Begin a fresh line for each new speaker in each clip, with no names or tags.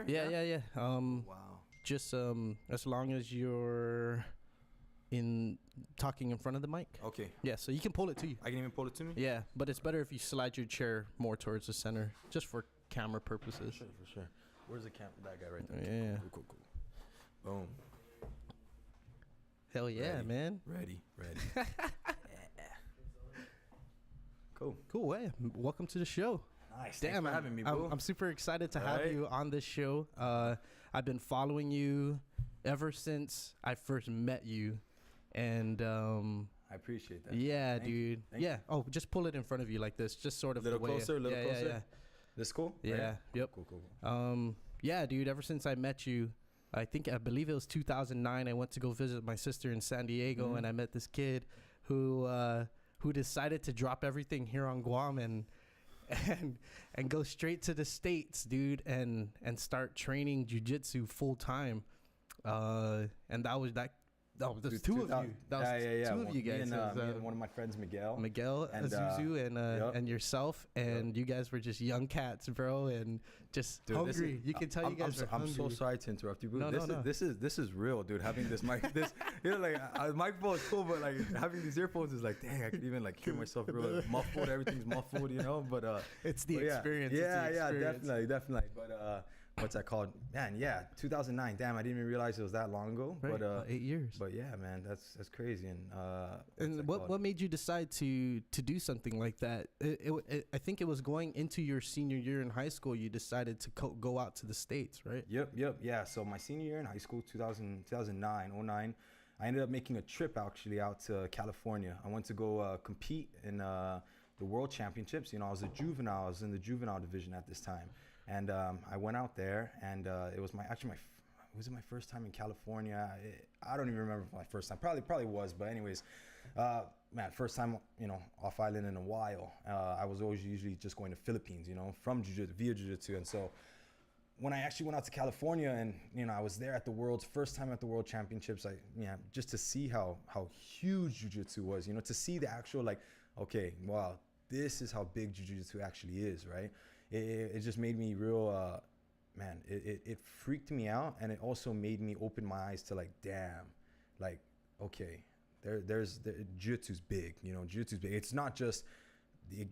Yeah.
Wow.
Just as long as you're talking in front of the mic.
Okay.
Yeah, so you can pull it to you.
I can even pull it to me?
Yeah, but it's better if you slide your chair more towards the center, just for camera purposes.
For sure. Where's the that guy right there?
Yeah.
Cool. Boom.
Hell yeah,
Ready.
man.
Ready. Yeah. Cool.
Hey, welcome to the show.
Nice.
Damn,
Thanks for having me, bro.
I'm super excited to have you on this show. I've been following you ever since I first met you, and
I appreciate that.
yeah,
Thank
dude.
you.
Yeah. Oh, just pull it in front of you like this, just sort of
Little
the way.
closer, closer.
Yeah.
This cool?
Yeah.
Right?
Yep.
Cool.
Yeah, dude. Ever since I met you, I believe it was 2009. I went to go visit my sister in San Diego, and I met this kid who decided to drop everything here on Guam and go straight to the States, dude, and start training jiu-jitsu full time. And that was there's two of you. That was two of you guys.
Me and one of my friends, Miguel,
and Azuzu, and yourself, and you guys were just young cats, bro, and just hungry. You can tell you guys are hungry.
I'm so sorry to interrupt you, bro.
No.
This is real, dude. Having this mic, microphone is cool, but like having these earphones is like, dang, I could even like hear myself real muffled. Everything's muffled, you know. But
it's the experience.
Yeah, definitely. But what's that called? Man, yeah, 2009. Damn, I didn't even realize it was that long ago.
Right,
but
8 years.
But yeah, man, that's crazy. And
what made you decide to do something like that? I think it was going into your senior year in high school. You decided to go out to the States, right?
Yep. Yeah. So my senior year in high school, 2009, I ended up making a trip actually out to California. I went to go compete in the World Championships. You know, I was in the juvenile division at this time. And I went out there, and it was my first time in California. I don't even remember my first time. Probably was, but anyways, man, first time, you know, off island in a while. I was always usually just going to Philippines, you know, from via jiu-jitsu. And so when I actually went out to California, and you know, I was there at the first time at the World Championships, just to see how huge jiu-jitsu was, you know, to see the actual, like, okay, wow, this is how big jiu-jitsu actually is, right? It just made me real, man, it freaked me out, and it also made me open my eyes to like, damn, like, okay, there's jiu-jitsu's big, you know, jiu-jitsu's big. It's not just the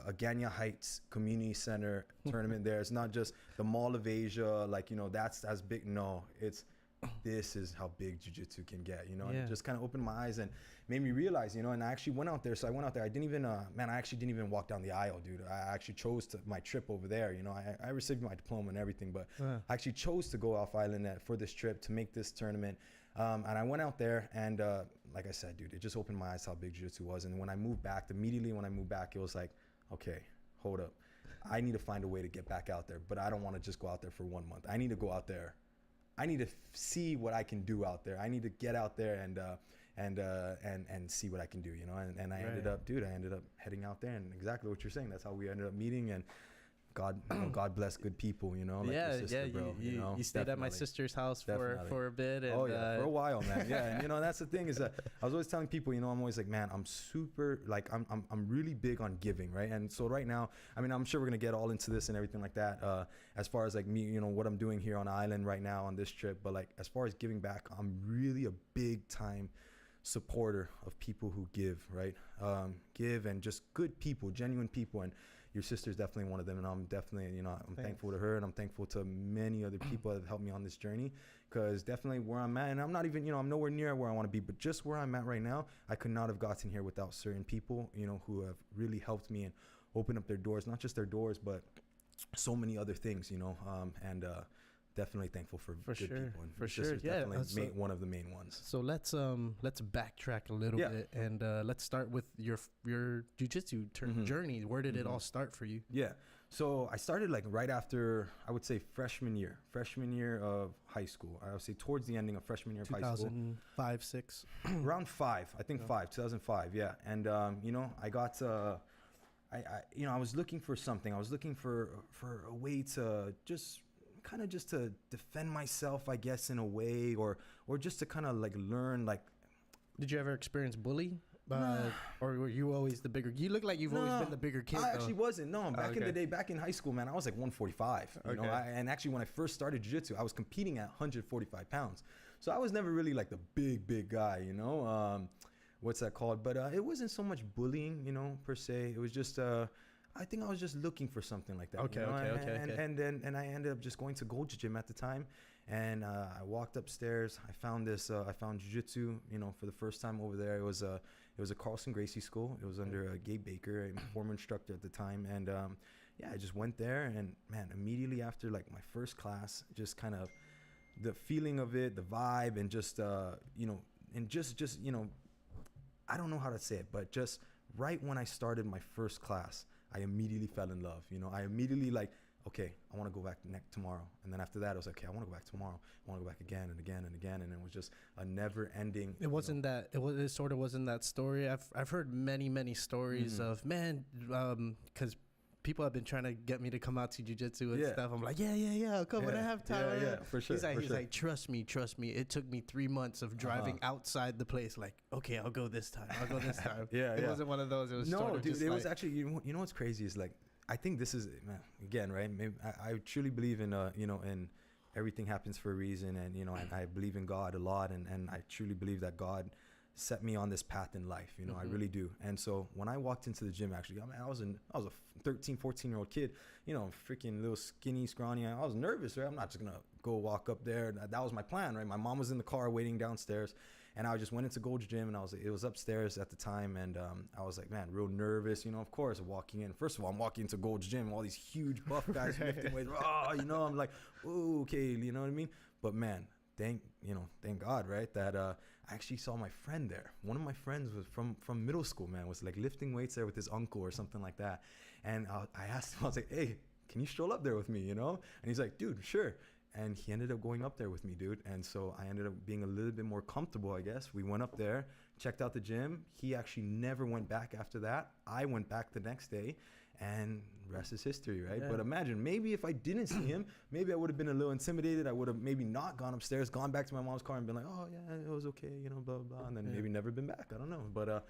Aganya Heights Community Center tournament there. It's not just the Mall of Asia, like, you know, that's as big. No, this is how big jiu-jitsu can get, you know. And it just kind of opened my eyes and made me realize, you know. And I actually went out there. So I went out there. I didn't even I actually didn't even walk down the aisle, dude. I actually chose my trip over there, you know. I received my diploma and everything, but I actually chose to go off island for this trip to make this tournament. And I went out there, and like I said, dude, it just opened my eyes how big jiu-jitsu was. And when I moved back, immediately when I moved back, it was like, okay, hold up, I need to find a way to get back out there. But I don't want to just go out there for 1 month. I need to go out there. I need to see what I can do out there. I need to get out there and see what I can do, you know. And I ended up heading out there, and exactly what you're saying. That's how we ended up meeting. And God bless good people, you know. Like your sister, bro,
you stayed at my sister's house for a bit. And,
for a while, man. Yeah, and you know, that's the thing is that I was always telling people, you know, I'm always like, man, I'm super, like, I'm really big on giving, right? And so right now, I mean, I'm sure we're gonna get all into this and everything like that. As far as like me, you know, what I'm doing here on the island right now on this trip, but like as far as giving back, I'm really a big time supporter of people who give, right? Give, and just good people, genuine people. And your sister's definitely one of them. And I'm definitely, you know, I'm thankful to her, and I'm thankful to many other people that have helped me on this journey, because definitely where I'm at, and I'm not even, you know, I'm nowhere near where I want to be, but just where I'm at right now, I could not have gotten here without certain people, you know, who have really helped me and opened up their doors, not just their doors, but so many other things, you know. Definitely thankful for good people, and for sure, definitely one of the main ones.
So let's backtrack a little bit, and let's start with your jiu-jitsu journey. Where did it all start for you?
Yeah, so I started like right after, I would say freshman year of high school. I would say towards the ending of freshman year of high school,
2005, 6,
around 5, I think 2005. Yeah, and you know, I got I was looking for something. I was looking for a way to just to defend myself, I guess, in a way, or just to kind of like learn, like.
Did you ever experience bullying? or were you always the bigger? You look like you've always been the bigger kid.
I actually wasn't. No, back in the day, back in high school, man, I was like 145. You know, and actually when I first started jiu-jitsu, I was competing at 145 pounds. So I was never really like the big guy, you know. What's that called? But it wasn't so much bullying, you know, per se. It was just I think I was just looking for something like that.
Okay,
you know?
okay.
And I ended up just going to Gold Gym at the time, and I walked upstairs. I found jiu-jitsu, you know, for the first time over there. It was a Carlson Gracie school. It was under Gabe Baker, a former instructor at the time, and yeah, I just went there, and man, immediately after like my first class, just kind of the feeling of it, the vibe, and just you know, and just you know, I don't know how to say it, but just right when I started my first class, I immediately fell in love. You know, I immediately like, okay, I want to go back tomorrow. And then after that, I was like, okay, I want to go back tomorrow. I want to go back again and again and again. And it was just a never ending.
It sort of wasn't that story. I've heard many stories of, man, because people have been trying to get me to come out to jiu-jitsu and stuff. I'm like, yeah, I'll come when I have time.
Yeah, for sure.
He's like, trust me. It took me 3 months of driving outside the place. Like, okay, I'll go this time. It wasn't one of those. It was
was actually, you know what's crazy is like, I think this is, man, again, right? Maybe I truly believe in, you know, in everything happens for a reason. And, you know, and I believe in God a lot. And I truly believe that God set me on this path in life, you know. I really do. And so when I walked into the gym, actually, I mean, I was a 13, 14-year-old kid, you know, freaking little skinny, scrawny. I was nervous, right? I'm not just gonna go walk up there. That was my plan, right? My mom was in the car waiting downstairs, and I just went into Gold's Gym, and it was upstairs at the time, and I was like, man, real nervous, you know. Of course, walking in. First of all, I'm walking into Gold's Gym, all these huge buff guys lifting weights. You know, I'm like, ooh, okay, you know what I mean? But man, thank God, right, that I actually saw my friend there. One of my friends was from middle school, man, was like lifting weights there with his uncle or something like that. And I asked him, I was like, hey, can you stroll up there with me, you know? And he's like, dude, sure. And he ended up going up there with me, dude. And so I ended up being a little bit more comfortable, I guess. We went up there, checked out the gym. He actually never went back after that. I went back the next day, and rest is history, right? Yeah. But imagine, maybe if I didn't see him, maybe I would have been a little intimidated. I would have maybe not gone upstairs, gone back to my mom's car and been like, oh yeah, it was okay, you know, blah, blah, blah. And then maybe never been back. I don't know. But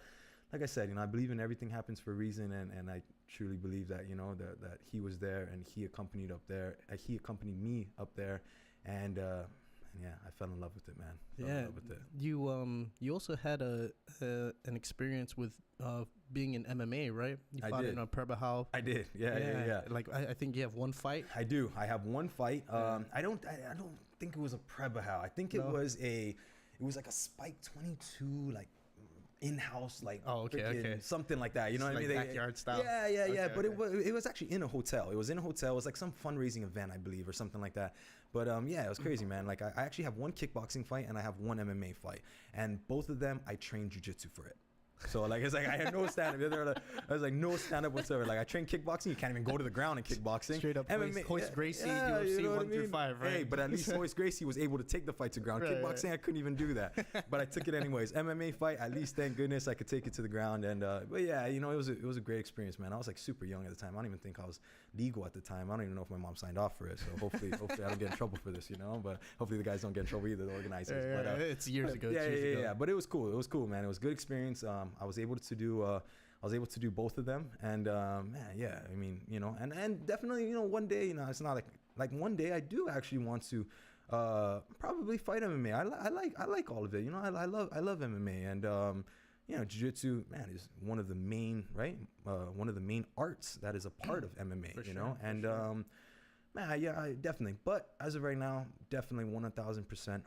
like I said, you know, I believe in everything happens for a reason. And I truly believe that, you know, that he was there and he accompanied me up there. And yeah, I fell in love with it, man. Fell in love with it.
You also had an experience with being in MMA, right? You fought in a Prabha.
I did. Yeah.
Like I think you have one fight.
I do. I have one fight. I don't think it was a Prabha. I think it was like a Spike 22, like in-house, like something like that, you know what I mean?
Backyard style.
Yeah. But it was actually in a hotel. It was in a hotel. It was like some fundraising event, I believe, or something like that. But yeah, it was crazy, man. Like I actually have one kickboxing fight and I have one MMA fight, and both of them I trained jiu-jitsu for it. So like it's like I had no stand up. I was like no stand up whatsoever. Like I train kickboxing. You can't even go to the ground in kickboxing.
Straight up Hoist Gracie, UFC, you know 1 through 5, right?
Hey, but at least Hoist Gracie was able to take the fight to ground. Kickboxing, I couldn't even do that, but I took it anyways. MMA fight, at least thank goodness I could take it to the ground. And but yeah, you know, it was a great experience, man. I was like super young at the time. I don't even think I was legal at the time. I don't even know if my mom signed off for it. So hopefully I don't get in trouble for this, you know. But hopefully the guys don't get in trouble either, the organizers. But
it's years ago.
Yeah. But it was cool. It was cool, man. It was a good experience. I was able to do both of them, and man, yeah, I mean, you know, and definitely, you know, one day, you know, it's not like one day I do actually want to probably fight MMA. I like all of it, you know. I love MMA, and you know, jiu-jitsu, man, is one of the main one of the main arts that is a part of MMA, you know, and man, yeah, I definitely. But as of right now, definitely 1,000%,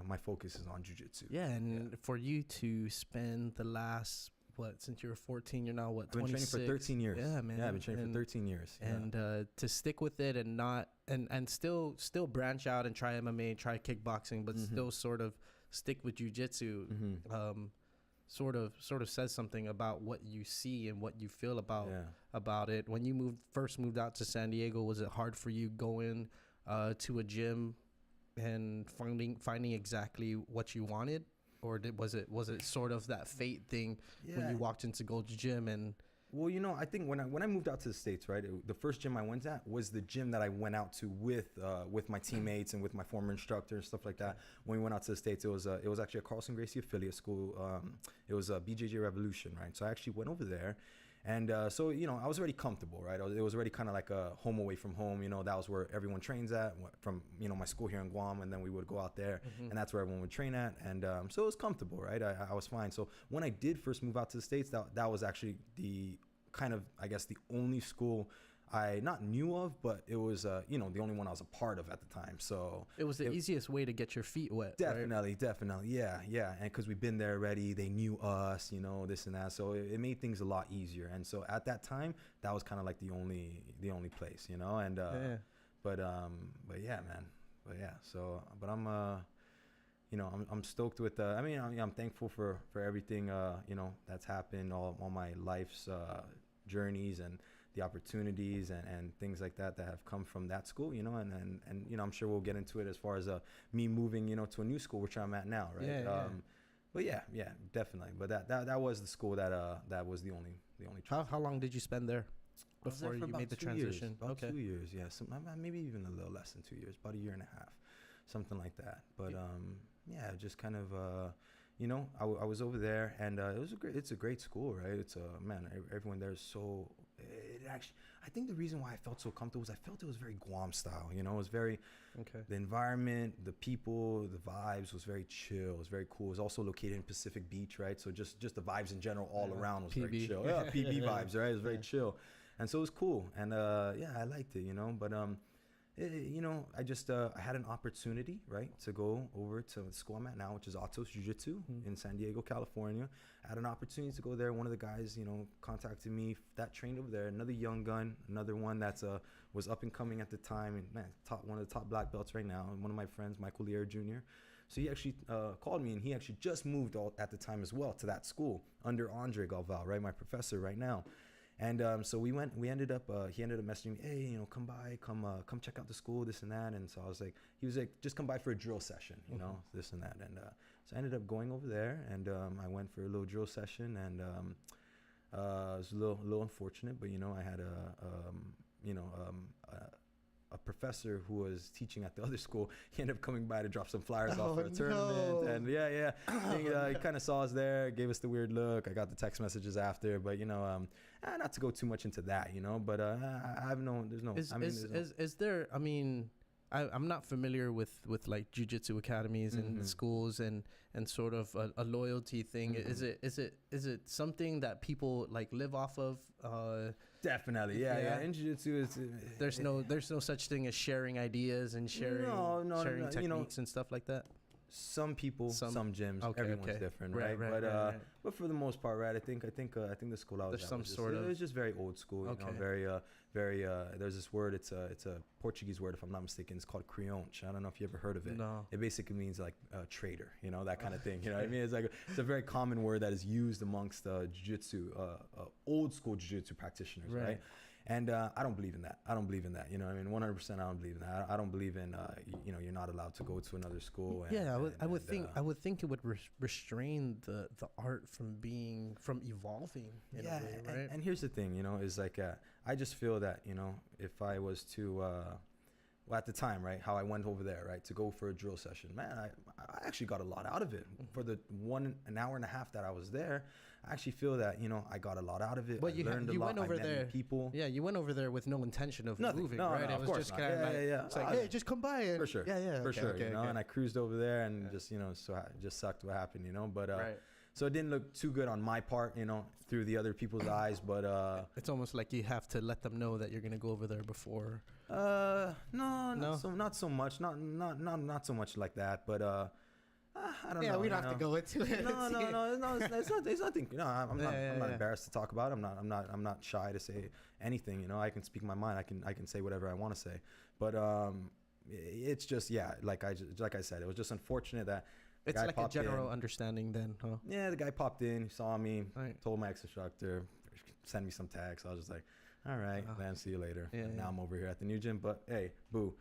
my focus is on jiu-jitsu.
Yeah, and for you to spend the last since you were 14, you're now 26?
I've been training for 13 years.
Yeah, man.
Yeah, I've been training for 13 years.
And to stick with it and not and still branch out and try MMA, try kickboxing, but still sort of stick with jiu-jitsu, sort of says something about what you see and what you feel about it. When you first moved out to San Diego, was it hard for you going to a gym and finding exactly what you wanted? Or was it sort of that fate thing when you walked into Gold's Gym and
Well, I think when I moved out to the States, right, the first gym I went at was the gym that I went out to with my teammates and with my former instructor and stuff like that. When we went out to the States, it was actually a Carlson Gracie affiliate school. It was a BJJ Revolution, right? So I actually went over there. And so, I was already comfortable, right? It was already kind of like a home away from home. That was where everyone trains at from, my school here in Guam. And then we would go out there and that's where everyone would train at. And so it was comfortable, right? I was fine. So when I did first move out to the States, that was actually the kind of, I guess, the only school I not knew of, but it was, the only one I was a part of at the time. So
it was the easiest way to get your feet wet.
Definitely,
right?
Definitely. Yeah. And because we've been there already, they knew us, this and that. So it made things a lot easier. And so at that time, that was kind of like the only place, and, but yeah, man. But yeah, so, but I'm stoked with, I'm thankful for everything, that's happened, all my life's, journeys and the opportunities and things like that have come from that school, and I'm sure we'll get into it as far as me moving, to a new school, which I'm at now, right?
Yeah.
But yeah, definitely. But that was the school that was the only.
How long did you spend there before you made the transition?
About 2 years, yeah. Maybe even a little less than 2 years, about a year and a half, something like that. But yeah, just kind of. I was over there, and it's a great school, right? It's everyone there is so. I think the reason why I felt so comfortable was I felt it was very Guam style. It was very.
Okay.
The environment, the people, the vibes was very chill. It was very cool. It was also located in Pacific Beach, right? So just the vibes in general all around was very chill. Yeah, PB vibes, right? It was very chill, and so it was cool. And I liked it, But I just I had an opportunity, right, to go over to the school I'm at now, which is Atos Jiu Jitsu in San Diego, California. I had an opportunity to go there. One of the guys, contacted me that trained over there. Another young gun, another one that's was up and coming at the time, and man, one of the top black belts right now. And one of my friends, Michael Lear Jr. So he actually called me, and he actually just moved at the time as well to that school under Andre Galvao, right, my professor right now. And so he ended up messaging me, hey, come by, come check out the school, this and that. And so he was like, just come by for a drill session, this and that. And so I ended up going over there, and I went for a little drill session, and it was a little unfortunate, but I had a professor who was teaching at the other school. He ended up coming by to drop some flyers off for a tournament. And he kind of saw us there, gave us the weird look. I got the text messages after, but not to go too much into that, but I have no, there's no.
Is there? I'm not familiar with like Jiu-Jitsu academies and schools and sort of a loyalty thing. Is it something that people like live off of?
Definitely, yeah. In Jiu-Jitsu,
there's no such thing as sharing ideas and sharing techniques and stuff like that.
Some people, some gyms, everyone's different, right? But for the most part, right? I think the school I was at it was just very old school, very there's this word, it's a Portuguese word if I'm not mistaken, it's called Cryotherapy. I don't know if you ever heard of it.
No.
It basically means like traitor, that kind of thing. You know what I mean? It's a very common word that is used amongst jiu-jitsu, old school jiu-jitsu practitioners, right? And I don't believe in that. You know what I mean? 100% I don't believe in that. I don't believe in, you're not allowed to go to another school.
I would think it would restrain the art from evolving in a way, right?
And here's the thing, is like, I just feel that, if I was to, at the time, right, how I went over there, right, to go for a drill session, man, I actually got a lot out of it. For the an hour and a half that I was there, I actually feel that, I got a lot out of it.
But
I learned a lot.
Went over there,
people.
Yeah, you went over there with no intention of moving, right?
No,
it was just kind of it's like, hey, just come by. And
for sure.
Yeah.
For sure, and I cruised over there and just, so I just sucked what happened, but so it didn't look too good on my part, through the other people's eyes, but
it's almost like you have to let them know that you're going to go over there before.
No, not so much, not so much like that, but I don't know.
Yeah, we don't have to go into it.
No, it's nothing. I'm not embarrassed to talk about it. I'm not shy to say anything. I can speak my mind. I can say whatever I want to say. But it's just like I said, it was just unfortunate that.
It's like a general understanding then, huh?
Yeah, the guy popped in, he saw me, told my ex-instructor, send me some tags. I was just like, all right, man, see you later. Now I'm over here at the new gym. But hey, boo,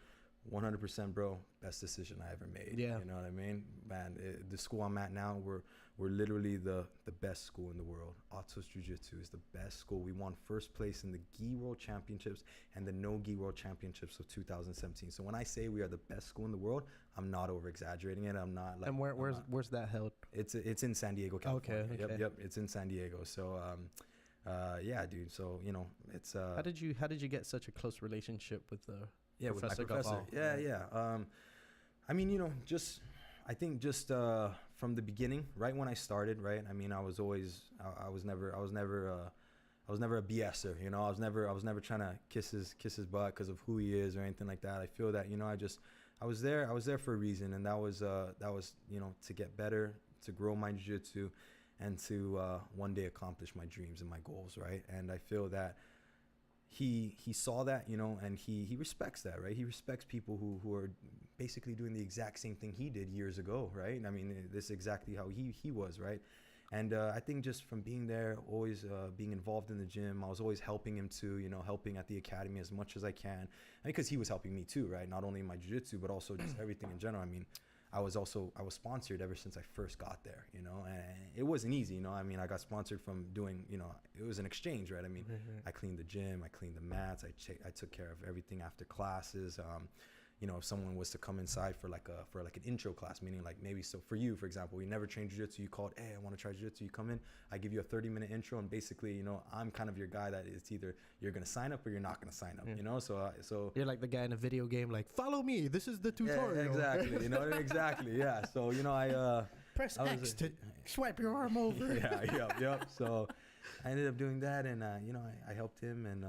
100%, bro. Best decision I ever made.
Yeah.
You know what I mean? Man, the school I'm at now, we're literally the best school in the world. Atos Jiu Jitsu is the best school. We won first place in the Gi World Championships and the No Gi World Championships of 2017. So when I say we are the best school in the world, I'm not over exaggerating it. I'm not like.
And where's that held?
It's in San Diego, California.
Okay.
Yep. It's in San Diego. So yeah, dude. So it's.
How did you get such a close relationship with the
Professor
with my professor?
Galvao? Yeah. I mean, I think just from the beginning, right when I started, right. I mean, I was never a BSer. I was never trying to kiss his butt because of who he is or anything like that. I feel that I was there for a reason, and that was to get better, to grow my jiu-jitsu, and to one day accomplish my dreams and my goals, right? And I feel that he saw that, and he respects that, right? He respects people who are basically doing the exact same thing he did years ago, right? I mean, this is exactly how he was, right? And I think just from being there, always being involved in the gym, I was always helping him too, helping at the academy as much as I can. And because he was helping me too, right? Not only in my jiu-jitsu, but also just everything in general. I mean, I was sponsored ever since I first got there, and it wasn't easy, I mean, I got sponsored from doing, it was an exchange, right? I mean, I cleaned the gym, I cleaned the mats, I took care of everything after classes. If someone was to come inside for like an intro class, meaning like maybe, so for you, for example, you never trained jiu-jitsu, you called, hey, I want to try jiu-jitsu, you come in, I give you a 30-minute intro, and basically, I'm kind of your guy that it's either you're going to sign up or you're not going to sign up, so
you're like the guy in a video game, like, follow me, this is the tutorial.
Yeah, exactly, exactly, yeah. So, I
press X to swipe your arm over.
Yep. So I ended up doing that, and I helped him, and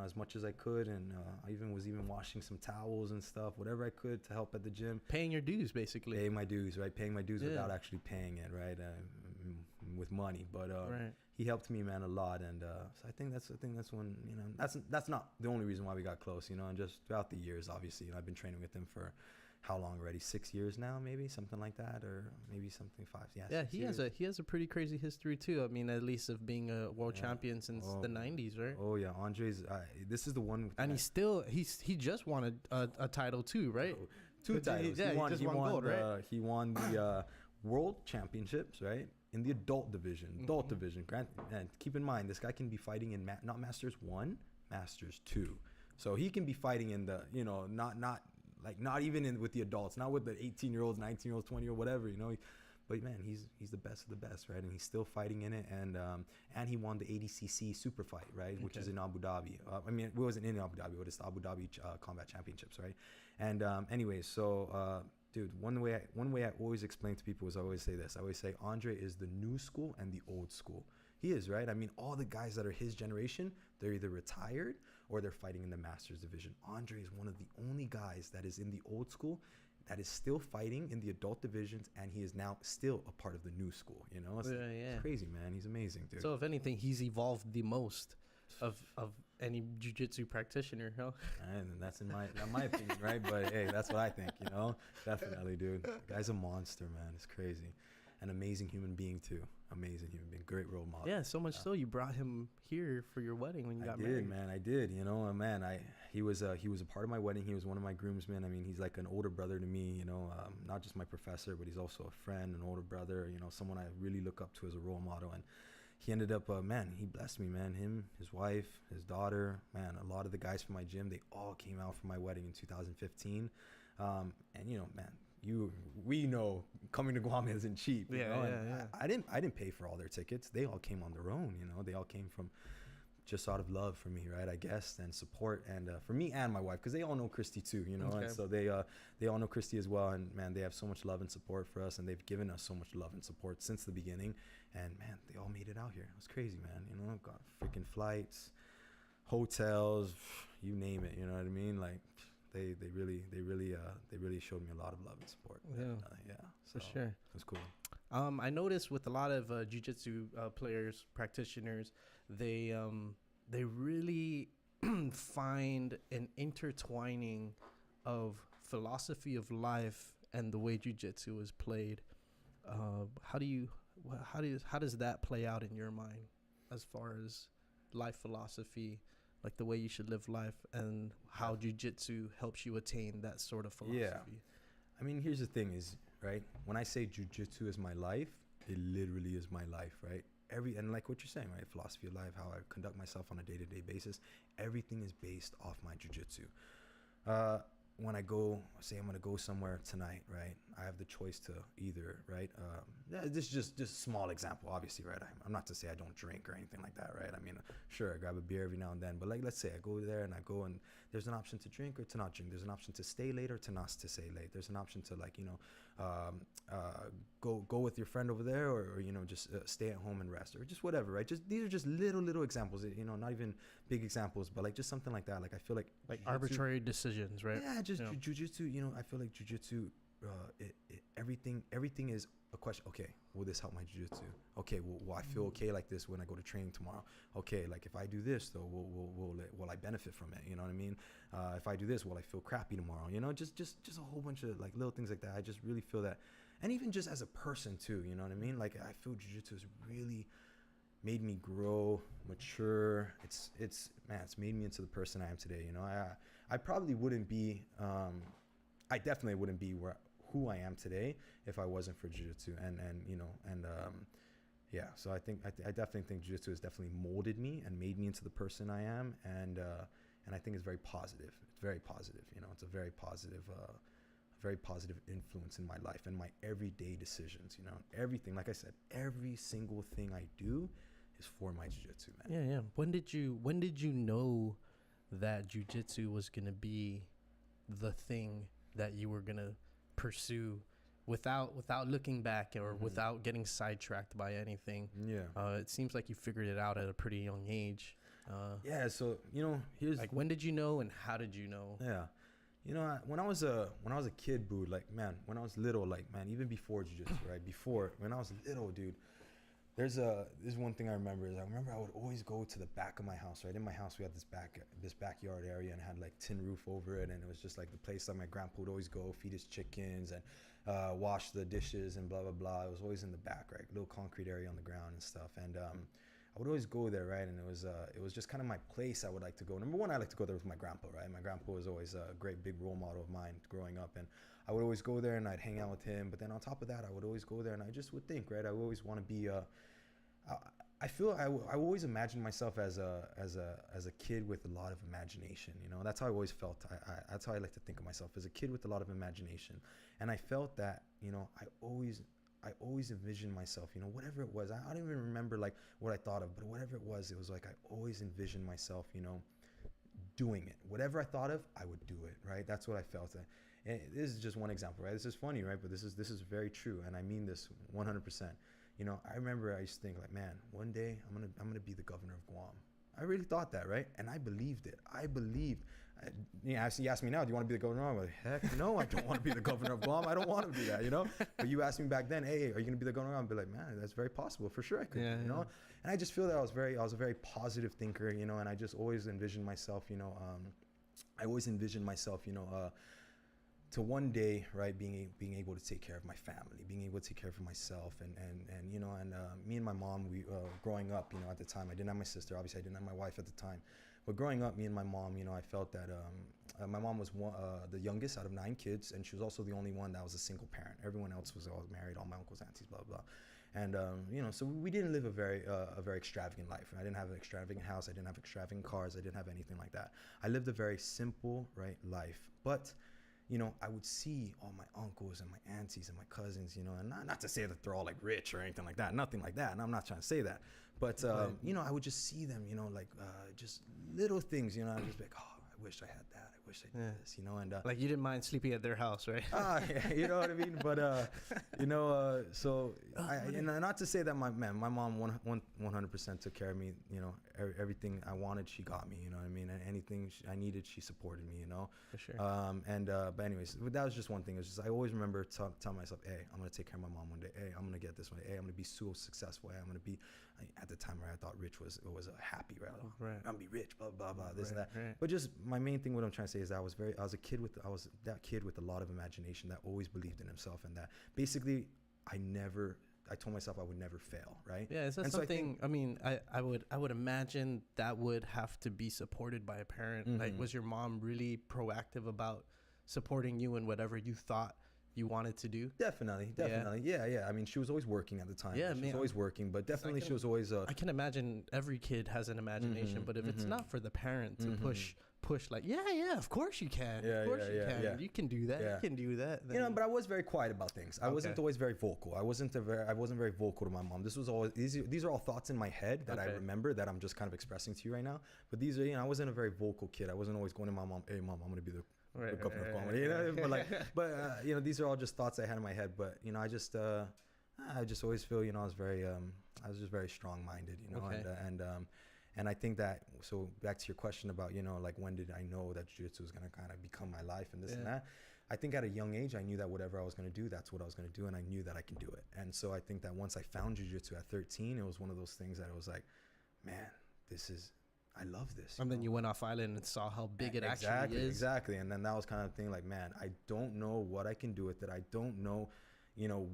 as much as I could, and I was washing some towels and stuff, whatever I could to help at the gym.
Paying your dues, basically.
Paying my dues, right? Paying my dues without actually paying it, right? With money, but
right.
He helped me, man, a lot, and so I think that's when that's not the only reason why we got close, and just throughout the years, obviously, I've been training with him for. How long already? 6 years now, maybe something like that, or maybe something 5. Yeah.
He has a pretty crazy history too. I mean, at least of being a world champion since the 90s, right?
Oh yeah, Andre's. This is the one.
And he just won a title too, right?
2 titles.
Yeah, he won gold, right?
He won the world championships, right? In the adult division. And keep in mind, this guy can be fighting in not Masters 1, Masters 2. So he can be fighting in the not even with the adults, not with the 18-year-olds, 19-year-olds, 20-year-olds, whatever, But man, he's the best of the best, right? And he's still fighting in it, and he won the ADCC Super Fight, right? Which is in Abu Dhabi. I mean, it wasn't in Abu Dhabi, but it's the Abu Dhabi Combat Championships, right? And anyways, so dude, one way I always explain to people is I always say this. I always say Andre is the new school and the old school. He is, right? I mean, all the guys that are his generation, they're either retired or they're fighting in the Masters division. Andre is one of the only guys that is in the old school that is still fighting in the adult divisions, and he is now still a part of the new school, It's crazy, man. He's amazing, dude.
So if anything, he's evolved the most of any jiu-jitsu practitioner, huh?
And that's in my opinion, right? But hey, that's what I think, Definitely, dude. The guy's a monster, man. It's crazy. An amazing human being too. Amazing human being. Great role model.
Yeah, so much so you brought him here for your wedding when you got married.
I did. He was a part of my wedding. He was one of my groomsmen. I mean, he's like an older brother to me. Not just my professor, but he's also a friend, an older brother. Someone I really look up to as a role model. And he ended up, he blessed me, man. Him, his wife, his daughter, man. A lot of the guys from my gym, they all came out for my wedding in 2015. And man. We know coming to Guam isn't cheap. I didn't pay for all their tickets. They all came on their own. They all came from just out of love for me, right? I guess, and support, and for me and my wife, because they all know Christy too,
Okay.
And so they all know Christy as well. And man, they have so much love and support for us, and they've given us so much love and support since the beginning. And man, they all made it out here. It was crazy, man. Got freaking flights, hotels, you name it. You know what I mean? Like. They really showed me a lot of love and support.
So, for sure.
It was cool.
I noticed with a lot of jiu-jitsu players, practitioners, they really find an intertwining of philosophy of life and the way jiu-jitsu is played. How does that play out in your mind as far as life philosophy? like the way you should live life, and how jiu-jitsu helps you attain that sort of philosophy.
Yeah. I mean, here's the thing is, right, when I say jiu-jitsu is my life, it literally is my life, right? And like what you're saying, right, philosophy of life, how I conduct myself on a day-to-day basis, everything is based off my jiu-jitsu. When I go, say I'm going to go somewhere tonight, right, I have the choice to either, right, this is just a small example, obviously, right, I'm not to say I don't drink or anything like that, right, I mean, sure, I grab a beer every now and then, but like, let's say I go there and I go and there's an option to drink or to not drink, there's an option to stay late or to not to stay late, there's an option to, like, you know, go with your friend over there, or you know, just stay at home and rest, or just whatever, right? Just these are just little examples, you know, not even big examples, but like just something like that. Like I feel like
arbitrary decisions, right?
Yeah, just jujitsu. You know, I feel like jujitsu, everything is a question. Okay, will this help my jujitsu? Okay, will I feel okay like this when I go to training tomorrow? Okay, like if I do this though, will I benefit from it? You know what I mean? If I do this, will I feel crappy tomorrow? You know, just a whole bunch of like little things like that. I just really feel that, and even just as a person too. You know what I mean? Like I feel jujitsu has really made me grow, mature. It's made me into the person I am today. You know, I probably wouldn't be. I definitely wouldn't be who I am today if I wasn't for jiu-jitsu, and yeah, so I definitely think jiu-jitsu has definitely molded me and made me into the person I am, and I think it's very positive. It's very positive, you know, it's a very positive influence in my life and my everyday decisions, you know, everything. Like I said, every single thing I do is for my jiu-jitsu, man.
Yeah. When did you know that jiu-jitsu was going to be the thing that you were going to pursue without looking back, or without getting sidetracked by anything?
Yeah.
It seems like you figured it out at a pretty young age.
Yeah, so you know, here's
like, when did you know and how did you know?
Yeah, you know, when I was a kid, dude, like, man, when I was little, like, man, even before jiu-jitsu, right, when I was little, dude, there's one thing I remember is I would always go to the back of my house, right? In my house, we had this backyard area, and it had like tin roof over it, and it was just like the place that my grandpa would always go feed his chickens and wash the dishes and blah blah blah. It was always in the back, right? Little concrete area on the ground and stuff, and I would always go there, right? And it was just kind of my place I would like to go. Number one, I like to go there with my grandpa, right? My grandpa was always a great big role model of mine growing up, and I would always go there and I'd hang out with him. But then on top of that, I would always go there and I just would think, right? I would always want to be I feel I always imagined myself as a kid with a lot of imagination, you know. That's how I always felt. That's how I like to think of myself, as a kid with a lot of imagination. And I felt that, you know, I always envisioned myself, you know, whatever it was. I don't even remember like what I thought of, but whatever it was like I always envisioned myself, you know, doing it. Whatever I thought of, I would do it, right? That's what I felt. And this is just one example, right? This is funny, right? But this is very true, and I mean this 100%. You know, I remember I used to think like, man, one day I'm gonna be the governor of Guam. I really thought that, right? And I believed it. You ask me now, do you want to be the governor? I'm like, heck no, I don't want to be the governor of Guam. I don't want to be that, you know? But you asked me back then, hey, are you going to be the governor? I'd be like, man, that's very possible. For sure I could, you know? And I just feel that I was a very positive thinker, you know, and I just always envisioned myself, you know, to one day, right, being able to take care of my family, being able to take care of myself, and you know, and me and my mom, we growing up, you know, at the time, I didn't have my sister, obviously I didn't have my wife at the time, but growing up, me and my mom, you know, I felt that my mom was the youngest out of 9 kids, and she was also the only one that was a single parent. Everyone else was all married, all my uncles, aunties, blah blah. And you know, so we didn't live a very extravagant life. I didn't have an extravagant house, I didn't have extravagant cars, I didn't have anything like that. I lived a very simple, right, life. But you know, I would see all my uncles and my aunties and my cousins, you know, and not to say that they're all like rich or anything like that, nothing like that. And I'm not trying to say that, but, you know, I would just see them, you know, like, just little things, you know, I'd just be like, oh, I wish I had that. I wish I did this, you know, and,
like you didn't mind sleeping at their house, right?
Yeah, you know what I mean? But, you know, so and not to say that my mom 100% took care of me, you know, everything I wanted, she got me, you know what I mean? And anything I needed, she supported me, you know?
For sure.
But anyways, that was just one thing. It was just, I always remember telling myself, hey, I'm going to take care of my mom one day. Hey, I'm going to get this one. Hey, I'm going to be so successful. Hey, I'm going to be, at the time where I thought rich was a happy, right?
Right.
I'm going to be rich, blah, blah, blah, this and that.
Right.
But just my main thing, what I'm trying to say is that I was that kid with a lot of imagination that always believed in himself, and that basically I never I told myself I would never fail, right?
Yeah, is that something? I mean, I would imagine that would have to be supported by a parent.
Mm-hmm.
Like, was your mom really proactive about supporting you in whatever you thought you wanted to do?
Definitely. Yeah. I mean, she was always working at the time.
Yeah,
she was always working, but definitely she was always.
I can imagine every kid has an imagination, but if it's not for the parent to push, like, of course you can. Of course you can. You can do that. You can do that.
Then. But I was very quiet about things. I wasn't always very vocal. I wasn't very vocal to my mom. This was always these are all thoughts in my head that I remember that I'm just kind of expressing to you right now. But these are, I wasn't a very vocal kid. I wasn't always going to my mom, hey mom, I'm gonna be the governor of Guam. But these are all just thoughts I had in my head. But I just always feel I was just very strong-minded, and I think that, so back to your question about like when did I know that jiu-jitsu was gonna kind of become my life and this and that. I think at a young age I knew that whatever I was gonna do, that's what I was gonna do, and I knew that I can do it. And so I think that once I found jiu-jitsu at 13, it was one of those things that it was like, man, I love this.
And then you went off island and saw how big it actually is.
Exactly. And then that was kind of the thing, like, man, I don't know what I can do with it. I don't know,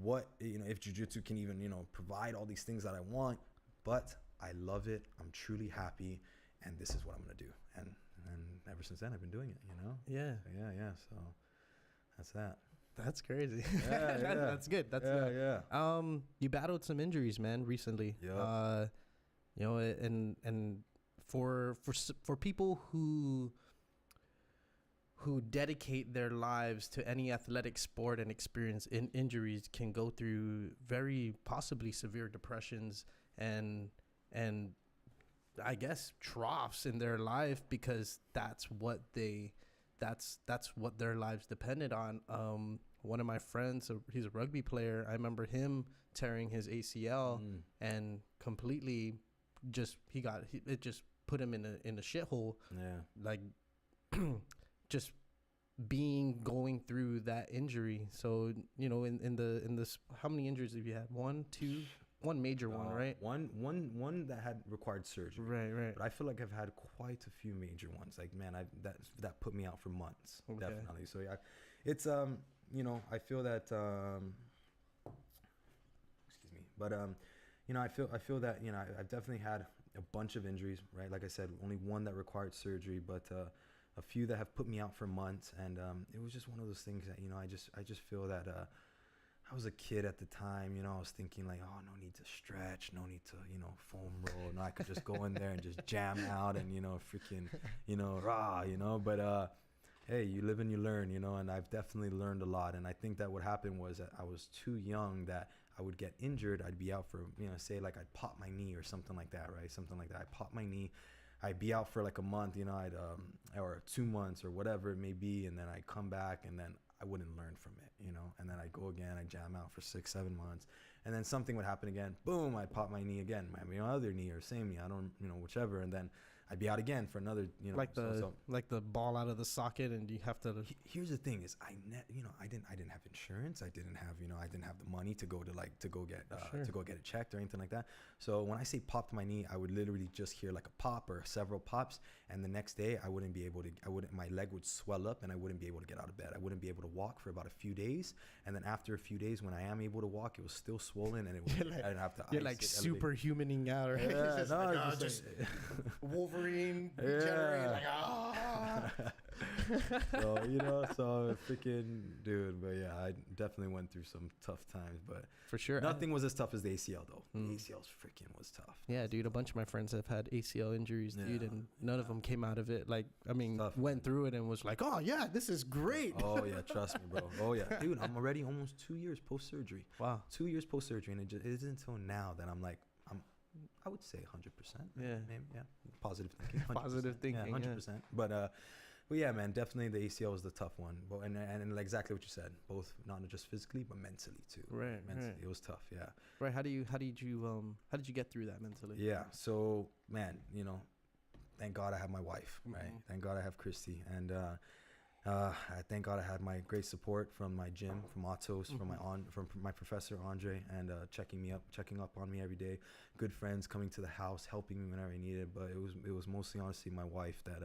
what, if jiu-jitsu can even, provide all these things that I want, but I love it. I'm truly happy. And this is what I'm going to do. And ever since then, I've been doing it,
Yeah.
So that's that.
That's crazy.
Yeah,
That's good. You battled some injuries, man, recently.
Yep.
And for people who dedicate their lives to any athletic sport and experience injuries can go through very possibly severe depressions and I guess troughs in their life, because that's what their lives depended on. One of my friends, he's a rugby player. I remember him tearing his ACL and completely it just put him in a shithole.
Yeah.
Like just going through that injury. So, in this, how many injuries have you had? One, two, one major one, right?
One that had required surgery.
Right.
But I feel like I've had quite a few major ones. Like, man, that put me out for months. Okay. Definitely. So yeah, it's I feel that excuse me, but I feel that I've definitely had a bunch of injuries, right? Like I said, only one that required surgery, but a few that have put me out for months. And it was just one of those things that I just feel that I was a kid at the time, I was thinking like, oh, no need to stretch, no need to foam roll, no, I could just go in there and just jam out and freaking rah, but hey, you live and you learn, and I've definitely learned a lot. And I think that what happened was that I was too young that I would get injured. I'd be out for, say like I'd pop my knee or something like that, right? Something like that. I pop my knee. I'd be out for like a month, or 2 months or whatever it may be. And then I'd come back and then I wouldn't learn from it, and then I'd go again, I'd jam out for 6-7 months. And then something would happen again. Boom, I'd pop my knee again, my other knee or same knee. I don't, whichever. And then I'd be out again for another,
like the ball out of the socket, and you have to.
Here's the thing: is I didn't have insurance. I didn't have the money to go get it checked or anything like that. So when I say popped my knee, I would literally just hear like a pop or several pops, and the next day my leg would swell up, and I wouldn't be able to get out of bed. I wouldn't be able to walk for about a few days, and then after a few days, when I am able to walk, it was still swollen, and I didn't have to.
You're like superhumaning out, right?
Yeah,
just Wolverine, generate, like
so freaking dude. But yeah, I definitely went through some tough times, but
for sure,
nothing was as tough as the ACL though. The ACL's freaking was tough.
Yeah, dude, a bunch of my friends have had ACL injuries, dude, and none of them came out of it. Like, I mean, tough, went through it and was like, oh yeah, this is great.
Oh yeah, trust me, bro. Oh yeah, dude, I'm already almost 2 years post surgery.
Wow,
2 years post surgery, and it isn't until now that I'm like, I would say 100%.
Yeah.
Maybe, yeah. Positive thinking. 100%.
Positive thinking.
Yeah, 100%. Yeah. But yeah, man, definitely the ACL was the tough one. But and exactly what you said, both not just physically but mentally too.
Right.
Mentally,
right.
It was tough. Yeah.
Right. How did you get through that mentally?
Yeah. So man, thank God I have my wife. Right. Thank God I have Christy, and I thank God I had my great support from my gym, from Atos, from my Professor Andre, and checking up on me every day. Good friends coming to the house, helping me whenever I needed. But it was mostly honestly my wife that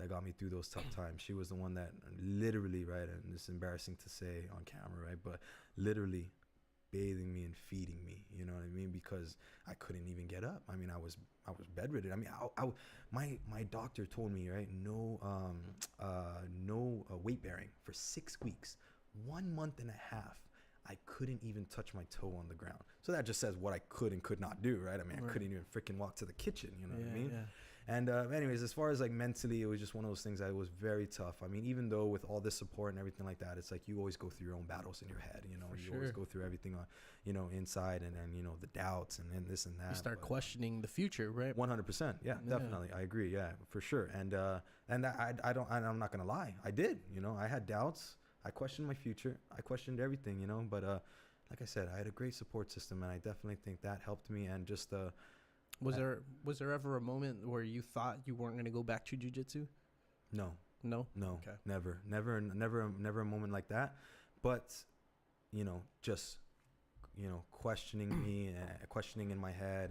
got me through those tough times. She was the one that literally, right, and it's embarrassing to say on camera, right, but literally bathing me and feeding me, you know what I mean? Because I couldn't even get up. I mean, I was bedridden. I mean, my doctor told me, right, no weight bearing for 6 weeks, 1 month and a half. I couldn't even touch my toe on the ground. So that just says what I could and could not do, right? I mean, I couldn't even freaking walk to the kitchen, you know what I mean? Yeah. And anyways, as far as like mentally, it was just one of those things that was very tough. I mean, even though with all this support and everything like that, it's like you always go through your own battles in your head, you know, always go through everything, you know, inside and you know, the doubts and this and that.
You start questioning the future, right?
100%. Yeah, definitely. I agree. Yeah, for sure. And I'm not going to lie. I did, you know, I had doubts. I questioned my future. I questioned everything, you know, but like I said, I had a great support system, and I definitely think that helped me. And just was there ever a moment where you thought you weren't going to go back to jiu-jitsu? No. Okay. Never a moment like that. But you know, just, you know, questioning me, questioning in my head,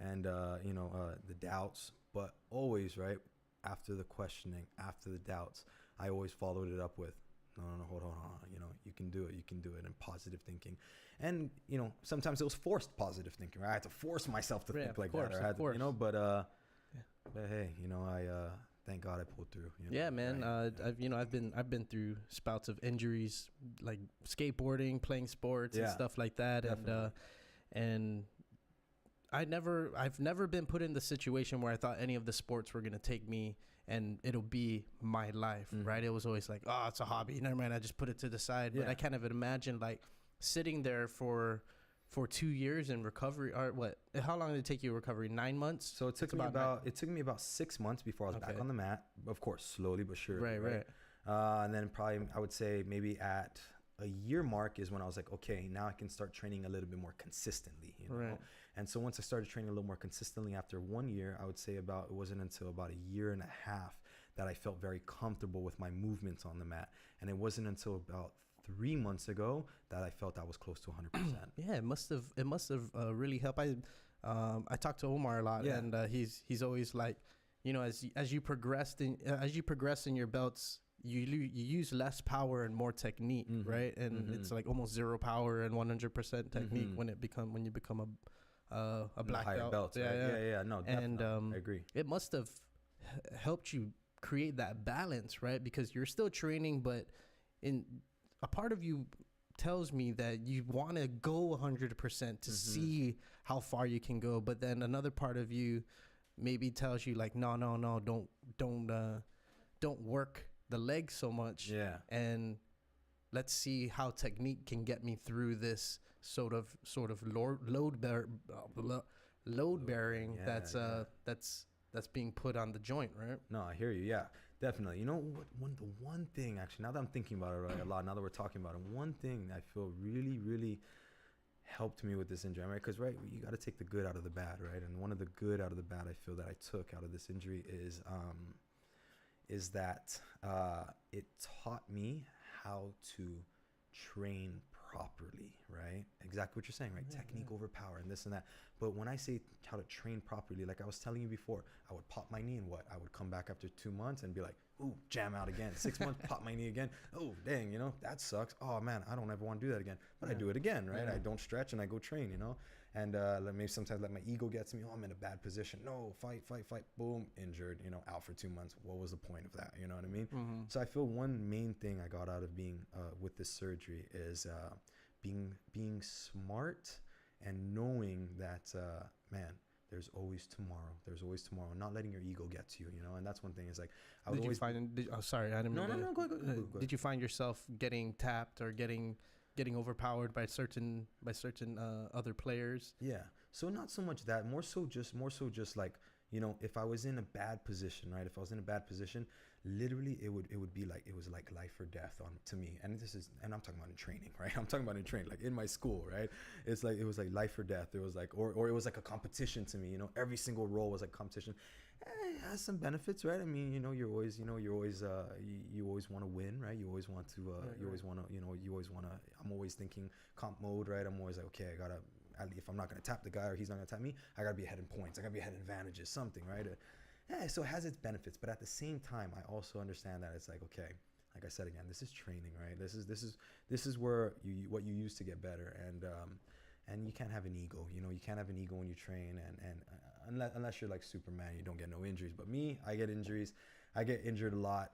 and you know, the doubts. But always, right after the questioning, after the doubts, I always followed it up with, no, hold on, you know, you can do it, and positive thinking. And, you know, sometimes it was forced positive thinking, right? I had to force myself to think like that, or I had to, you know, but hey, you know, I thank God I pulled through. You know,
yeah, man. Right? I've been through spouts of injuries, like skateboarding, playing sports and stuff like that. Definitely. And I've never been put in the situation where I thought any of the sports were going to take me and it'll be my life, right? It was always like, oh, it's a hobby. Never mind, I just put it to the side. But I kind of imagine like sitting there for 2 years in recovery, or what? How long did it take you recovery? 9 months?
So it took me about 6 months before I was back on the mat. Of course, slowly but surely. Right. And then probably I would say maybe at a year mark is when I was like, okay, now I can start training a little bit more consistently, you know? Right. And so once I started training a little more consistently after 1 year, I would say it wasn't until about a year and a half that I felt very comfortable with my movements on the mat. And it wasn't until about 3 months ago that I felt I was close to 100%.
Yeah, it must have really helped. I talked to Omar a lot, and he's always like, you know, as you progress in your belts, you use less power and more technique, right? And it's like almost zero power and 100% technique when you become a black belt.
Yeah. No, definitely.
And
I agree.
It must have helped you create that balance, right? Because you're still training, but in a part of you tells me that you want to go 100% to see how far you can go, but then another part of you maybe tells you like, no, don't work the legs so much. Yeah. And let's see how technique can get me through this sort of load bearing that's being put on the joint, right?
No, I hear you. Yeah, definitely. You know, the one thing, actually, now that I'm thinking about it a lot, now that we're talking about it, one thing that I feel really, really helped me with this injury, right? Because, right, you got to take the good out of the bad, right? And one of the good out of the bad I feel that I took out of this injury is that it taught me how to train properly, right? Exactly what you're saying, right? Technique over power and this and that. But when I say how to train properly, like I was telling you before, I would pop my knee and I would come back after 2 months and be like, ooh, jam out again. 6 months, pop my knee again. Oh, dang, you know, that sucks. Oh man, I don't ever want to do that again. But I do it again, right? I don't stretch and I go train, you know? And maybe sometimes let my ego get to me. Oh, I'm in a bad position. No, fight. Boom, injured, you know, out for 2 months. What was the point of that? You know what I mean? So I feel one main thing I got out of being with this surgery is being smart and knowing that, man, there's always tomorrow. There's always tomorrow. Not letting your ego get to you, you know? And that's one thing is like, I would always
sorry, I didn't mean No, go ahead. Did you find yourself getting tapped or getting overpowered by certain other players?
Yeah. So not so much that, more so just like, you know, if I was in a bad position, right? If I was in a bad position, literally it would be like, it was like life or death to me. And I'm talking about in training, right? I'm talking about in training, like in my school, right? It's like, it was like life or death. It was like, or it was like a competition to me, you know, every single role was like competition. It has some benefits, right? I mean, you know, you always want to win, right? You always want to, I'm always thinking comp mode, right? I'm always like, okay, if I'm not going to tap the guy or he's not going to tap me, I got to be ahead in points. I got to be ahead in advantages, something, right? So it has its benefits, but at the same time, I also understand that it's like, okay, like I said again, this is training, right? This is where what you use to get better, and you can't have an ego. You know, you can't have an ego when you train, and unless you're like Superman, you don't get no injuries. But me, I get injuries. I get injured a lot,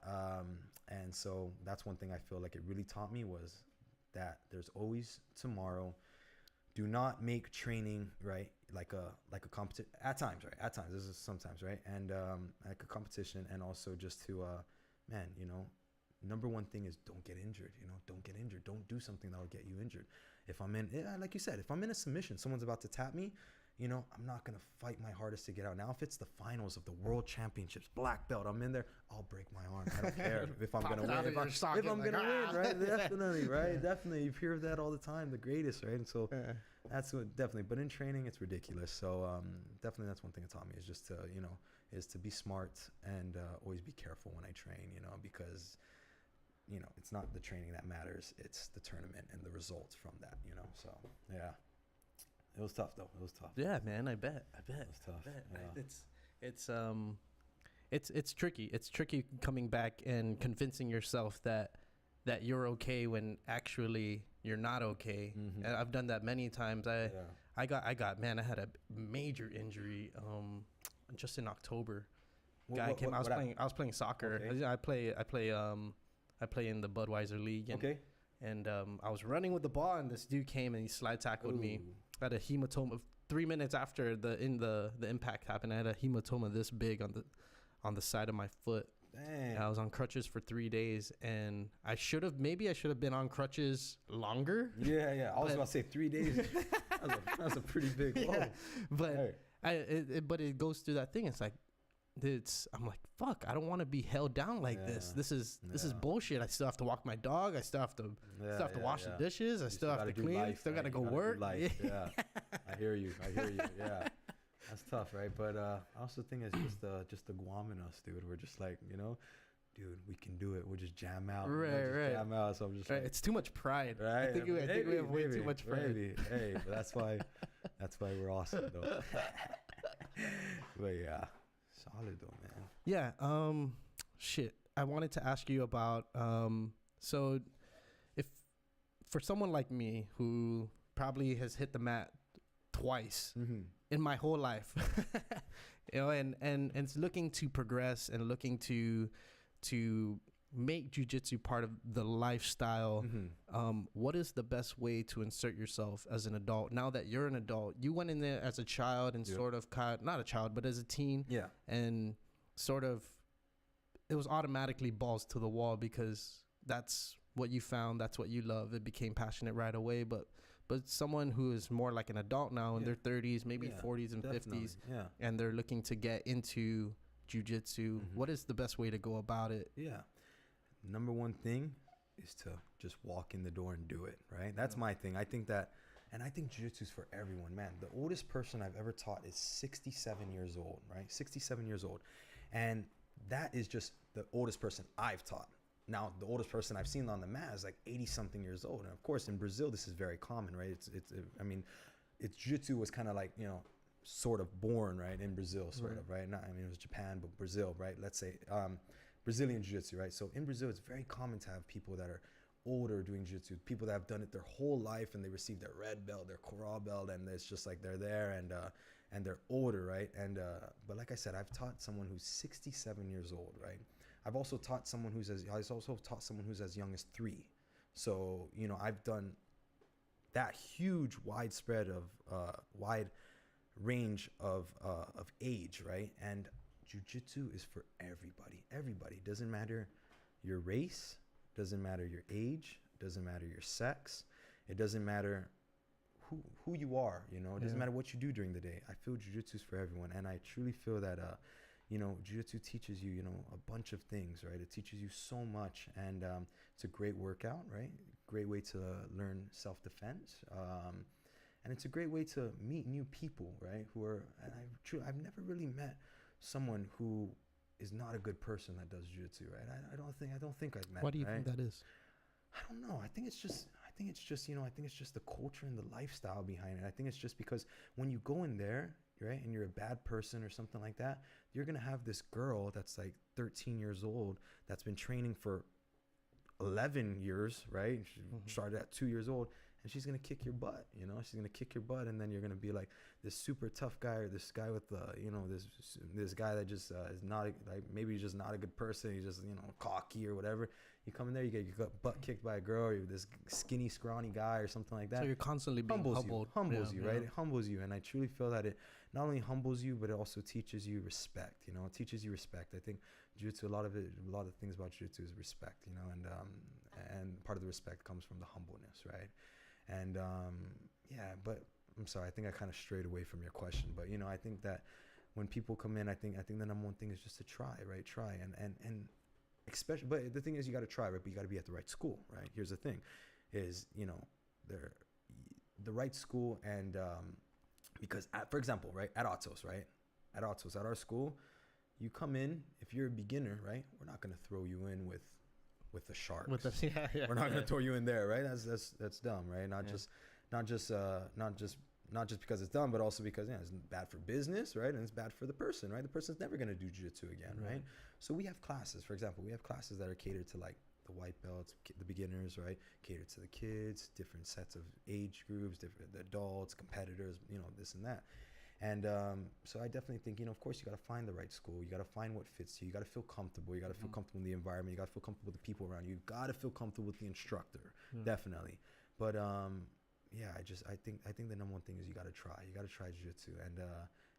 and so that's one thing I feel like it really taught me was that there's always tomorrow. Do not make training, right, like a competition at times, right? At times, this is sometimes, right? And like a competition, and also just to, man, you know, number one thing is don't get injured. You know, don't get injured. Don't do something that will get you injured. If I'm in, like you said, if I'm in a submission, someone's about to tap me, you know, I'm not going to fight my hardest to get out. Now, if it's the finals of the world championships, black belt, I'm in there, I'll break my arm. I don't care if I'm going to win. If I'm going to win, right? Definitely, right? Definitely. You hear that all the time, the greatest, right? And so that's what definitely. But in training, it's ridiculous. So definitely that's one thing it taught me is just to, you know, is to be smart and always be careful when I train, you know, because, you know, it's not the training that matters. It's the tournament and the results from that, you know. So, yeah. It was tough though. It was tough.
Yeah, man. I bet.
It was tough.
Yeah. It's tricky. It's tricky coming back and convincing yourself that you're okay when actually you're not okay. Mm-hmm. And I've done that many times. I had a major injury just in October. I was playing soccer.
Okay.
I play in the Budweiser League. And,
okay.
And I was running with the ball, and this dude came and he slide tackled me. I had a hematoma 3 minutes after the impact happened. I had a hematoma this big on the side of my foot.
Dang.
I was on crutches for 3 days, and I should have been on crutches longer.
Yeah. I was about to say 3 days. That's a pretty big.
Yeah, but but it goes through that thing. It's like, I'm like, fuck, I don't want to be held down like this. This is bullshit. I still have to walk my dog. I still have to wash the dishes. I still have to clean.
Life,
still got to go work.
Yeah. I hear you. Yeah. That's tough, right? But I also think it's just the Guam in us, dude. We're just like, you know, dude, we can do it. We'll just jam out.
Right.
Jam out. So I'm just like,
it's too much pride.
Right?
I think we have way too much pride.
Maybe. Hey, but that's why we're awesome, though. But yeah. Solid though, man.
Yeah. Shit. I wanted to ask you about so if for someone like me who probably has hit the mat twice in my whole life, you know, and it's looking to progress and looking to make jiu-jitsu part of the lifestyle, what is the best way to insert yourself as an adult now that you're an adult? You went in there as a child and sort of not a child, but as a teen, and sort of it was automatically balls to the wall because that's what you found, that's what you love. It became passionate right away. But someone who is more like an adult now in their 30s, maybe 40s and 50s, and they're looking to get into jiu-jitsu, what is the best way to go about it?
Number one thing is to just walk in the door and do it, right? That's my thing. I think that, and I think jiu-jitsu is for everyone, man. The oldest person I've ever taught is 67 years old, right? 67 years old. And that is just the oldest person I've taught. Now, the oldest person I've seen on the mat is like 80-something years old. And of course, in Brazil, this is very common, right? It's jiu-jitsu was kind of like, you know, sort of born, right, in Brazil, sort of, right? It was Japan, but Brazil, right? Let's say Brazilian jiu-jitsu, right? So in Brazil, it's very common to have people that are older doing jiu-jitsu, people that have done it their whole life and they received their red belt, their coral belt, and it's just like they're there and they're older, right? And but like I said, I've taught someone who's 67 years old, right? I've also taught someone who's as young as 3. So, you know, I've done that huge widespread of wide range of age, right? And jiu-jitsu is for everybody. Doesn't matter your race, doesn't matter your age, doesn't matter your sex, it doesn't matter who you are, you know, it doesn't matter what you do during the day. I feel jiu-jitsu is for everyone, and I truly feel that you know, jiu-jitsu teaches you, you know, a bunch of things, right? It teaches you so much, and it's a great workout, right? Great way to learn self-defense, and it's a great way to meet new people, right? And I've never really met someone who is not a good person that does jiu-jitsu, right? I don't think I've met.
Why do you think that is?
I don't know. I think it's just the culture and the lifestyle behind it. I think it's just because when you go in there, right, and you're a bad person or something like that, you're gonna have this girl that's like 13 years old that's been training for 11 years, right? She started at 2 years old, and she's gonna kick your butt. You know, she's gonna kick your butt, and then you're gonna be like this super tough guy, or this guy with this guy that just is not like, maybe he's just not a good person. He's just cocky or whatever. You come in there, you get your butt kicked by a girl, or you're this skinny, scrawny guy or something like that.
So you're constantly being humbled.
Humbles you, right? It humbles you, and I truly feel that it not only humbles you, but it also teaches you respect. You know, it teaches you respect. I think jiu-jitsu, a lot of the things about jiu-jitsu is respect. You know, and part of the respect comes from the humbleness, right? And but I'm sorry, I think I kind of strayed away from your question, but I think that when people come in, I think the number one thing is just to try, right? Try and especially, but the thing is, you got to try, right? But you got to be at the right school, right? Here's the thing, is the right school, and because for example, right, at Atos, at our school, you come in, if you're a beginner, right, we're not gonna throw you in with the sharks. We're not gonna throw you in there, right? That's dumb, right? Not just because it's dumb, but also because it's bad for business, right? And it's bad for the person, right? The person's never gonna do jiu-jitsu again, right? So we have classes, for example, we have classes that are catered to like the white belts, the beginners, right? Catered to the kids, different sets of age groups, the adults, competitors, this and that. And so I definitely think, of course, you got to find the right school. You got to find what fits you. You got to feel comfortable. You got to feel comfortable in the environment. You got to feel comfortable with the people around you. You got to feel comfortable with the instructor, definitely. But I think the number one thing is you got to try. You got to try jiu-jitsu, and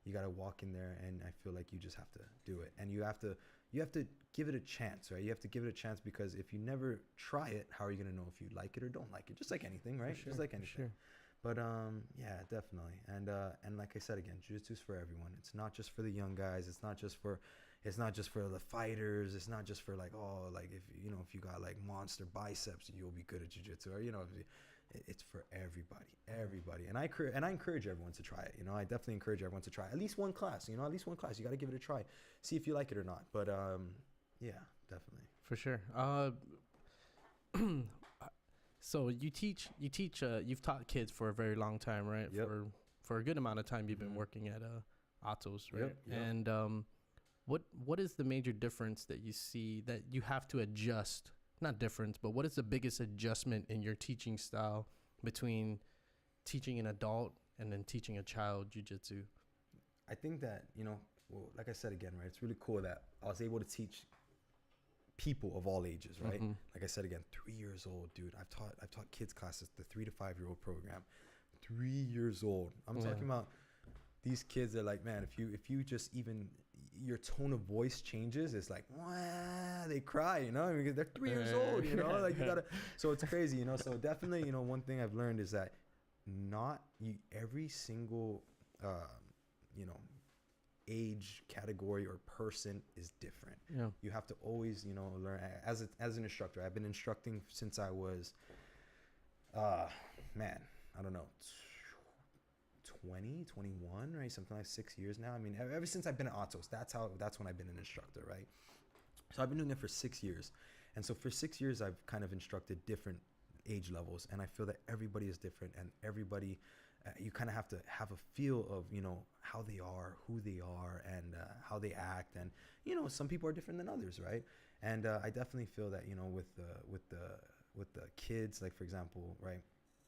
you got to walk in there, and I feel like you just have to do it. And you have to give it a chance, right? You have to give it a chance, because if you never try it, how are you going to know if you like it or don't like it? Just like anything, right? Just like anything. Sure. But definitely. And like I said again, jiu-jitsu is for everyone. It's not just for the young guys. It's not just for the fighters. It's not just for like, if you got like monster biceps, you'll be good at jiu-jitsu, or it's for everybody. And I encourage everyone to try it. I definitely encourage everyone to try at least one class. At least one class. You got to give it a try. See if you like it or not. But definitely.
For sure. So you've taught kids for a very long time, right?
Yep.
For a good amount of time you've been working at Atos, right? Yep. And what is the major difference that you see that you have to adjust? Not difference, but what is the biggest adjustment in your teaching style between teaching an adult and then teaching a child jiu-jitsu?
I think that, like I said again, right, it's really cool that I was able to teach people of all ages, right? Like I said again, 3 years old, dude. I've taught kids classes, the 3 to 5 year old program. 3 years old. I'm talking about these kids that, like, man, if you just even your tone of voice changes, it's like, wah, they cry, because they're 3 years old, like you gotta. So it's crazy, So definitely, one thing I've learned is that every single, age category or person is different. You have to always learn as an instructor. I've been instructing since I was I don't know, 20, 21, right? Something like 6 years now. I mean, ever since I've been at Atos, that's when I've been an instructor, right? So I've been doing it for 6 years. And so for 6 years, I've kind of instructed different age levels, and I feel that everybody is different, and everybody you kind of have to have a feel of how they are, who they are, and how they act, and some people are different than others, right? And I definitely feel that with the kids, like for example, right,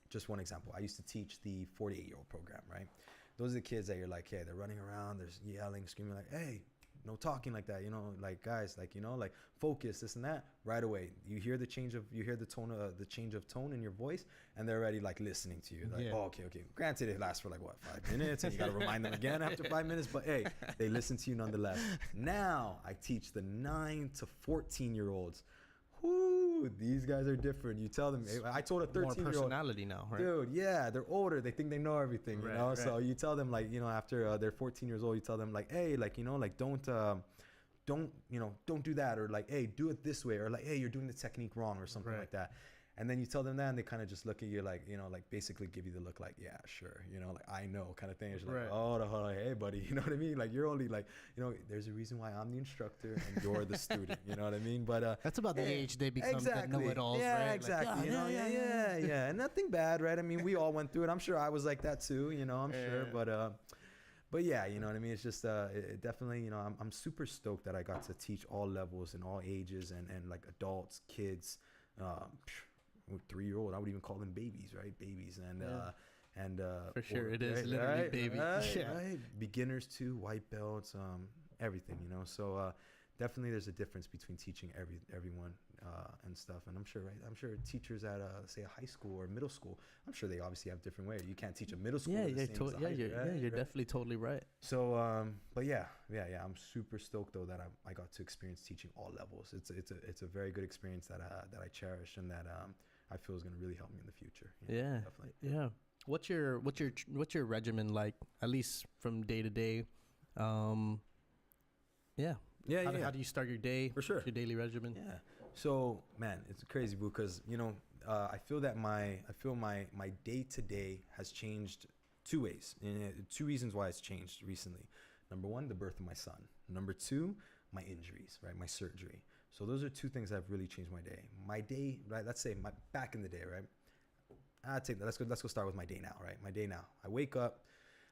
just one example, I used to teach the 48-year-old program, right? Those are the kids that you're like, hey, they're running around, they're yelling, screaming, like, hey, no talking like that, like guys, like like focus, this and that. Right away, you hear the change of tone in your voice, and they're already like listening to you, like, oh, okay. Granted, it lasts for like 5 minutes, and you got to remind them again after 5 minutes, but hey, they listen to you nonetheless. Now I teach the 9 to 14-year-olds. Whoo, these guys are different. You tell them. I told a 13-year-old.
More personality now, right?
Dude, yeah, they're older. They think they know everything,
Right.
So you tell them, like, after they're 14 years old, you tell them, like, hey, like, like, don't do that, or like, hey, do it this way, or like, hey, you're doing the technique wrong, or something like that. And then you tell them that, and they kind of just look at you like, like basically give you the look like, yeah, sure, like, I know, kind of thing. It's like, oh, hey, buddy, you know what I mean? Like, you're only like, there's a reason why I'm the instructor and you're the student, you know what I mean? But
that's about the age they become the know-it-alls,
yeah,
right?
Exactly.
Like,
yeah, and nothing bad, right? I mean, we all went through it. I'm sure I was like that too, I'm sure, but yeah, you know what I mean? It's just it definitely, I'm super stoked that I got to teach all levels and all ages, and like adults, kids, 3-year-old, I would even call them babies, right? Babies. And
for sure, it is literally baby.
Right. Beginners to white belts, everything, you know. So definitely there's a difference between teaching everyone and stuff. And I'm sure teachers at say a high school or middle school, I'm sure they obviously have different ways. You can't teach a middle school.
You're definitely totally right.
So but yeah, I'm super stoked though that I got to experience teaching all levels. It's a very good experience that I cherish and that I feel is going to really help me in the future.
Yeah, definitely. Yeah. What's your regimen like, at least from day to day? How do you start your day?
For sure.
Your daily regimen?
Yeah. So, man, it's crazy, boo, because, you know, I feel my day to day has changed 2 ways. And 2 reasons why it's changed recently. Number 1, the birth of my son. Number 2, my injuries, right? My surgery. So those are 2 things that have really changed my day. My day, right? Let's say back in the day, right? Let's go start with my day now, right? My day now. I wake up.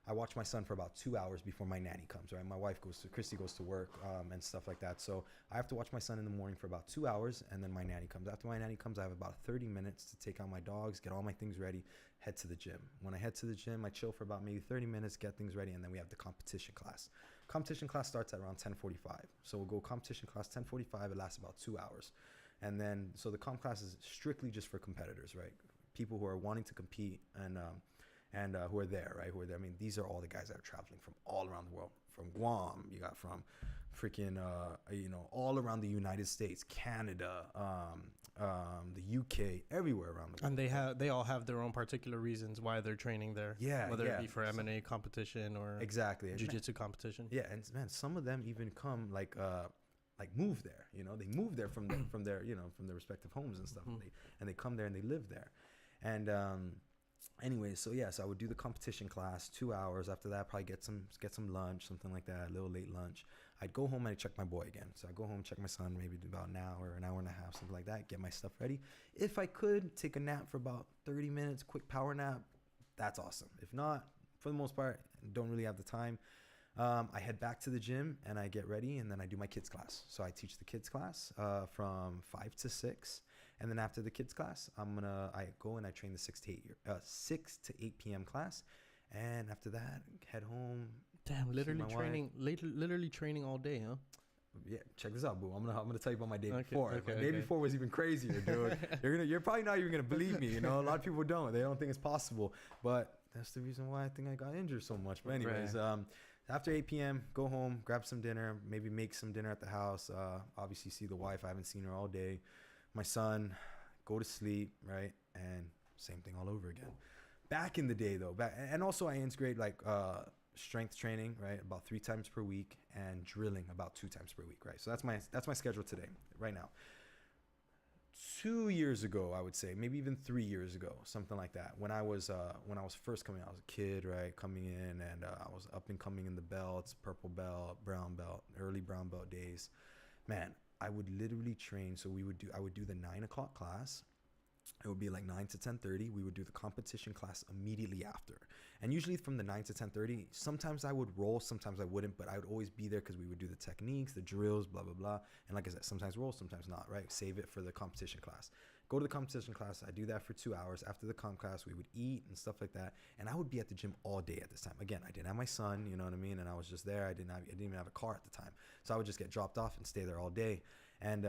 I watch my son for about 2 hours before my nanny comes, right? My wife Christy goes to work and stuff like that. So I have to watch my son in the morning for about 2 hours, and then my nanny comes. After my nanny comes, I have about 30 minutes to take out my dogs, get all my things ready, head to the gym. When I head to the gym, I chill for about maybe 30 minutes, get things ready, and then we have the competition class. Competition class starts at around 10:45. So we'll go competition class 10:45. It lasts about 2 hours. And then, so the comp class is strictly just for competitors, right? People who are wanting to compete and who are there, right? I mean, these are all the guys that are traveling from all around the world. From Guam, you got from freaking, all around the United States, Canada, the UK, everywhere around the world.
And they all have their own particular reasons why they're training there.
Yeah,
whether it be for MMA competition or
exactly
jiu-jitsu competition.
Yeah, and man, some of them even come like move there. You know, they move there from their respective homes and stuff, and they come there and they live there, and. Anyway, so I would do the competition class 2 hours. After that, probably get some lunch, something like that, a little late lunch. I'd go home and I'd check my boy again. So I go home, check my son, maybe about an hour and a half, something like that. Get my stuff ready. If I could take a nap for about 30 minutes, quick power nap, that's awesome. If not, for the most part, don't really have the time. I head back to the gym and I get ready, and then I do my kids class. So I teach the kids class from 5 to 6. And then after the kids class, I go and I train the 6 to 8 p.m. class. And after that, head home.
Damn, literally training all day, huh?
Yeah, check this out, boo. I'm gonna tell you about my day before. My day before was even crazier, dude. You're probably not even gonna believe me. You know, a lot of people don't. They don't think it's possible. But that's the reason why I think I got injured so much. But anyways, after 8 p.m., go home, grab some dinner, maybe make some dinner at the house. Obviously, see the wife. I haven't seen her all day. My son, go to sleep, right? And same thing all over again. Back in the day, though, and also I integrate like strength training, right, about 3 times per week, and drilling about 2 times per week, right? So that's my schedule today, right now. 2 years ago, I would say, maybe even 3 years ago, something like that. When I was first coming out, I was a kid, right, coming in, and I was up and coming in the belts, purple belt, brown belt, early brown belt days. Man, I would literally train. So I would do the 9 o'clock class. It would be like 9 to 10:30. We would do the competition class immediately after. And usually from the 9 to 10:30, sometimes I would roll, sometimes I wouldn't, but I would always be there because we would do the techniques, the drills, blah, blah, blah. And like I said, sometimes roll, sometimes not, right? Save it for the competition class. Go to the competition class. I do that for 2 hours. After the comp class, we would eat and stuff like that. And I would be at the gym all day at this time. Again, I didn't have my son, you know what I mean? And I was just there. I didn't even have a car at the time. So I would just get dropped off and stay there all day. And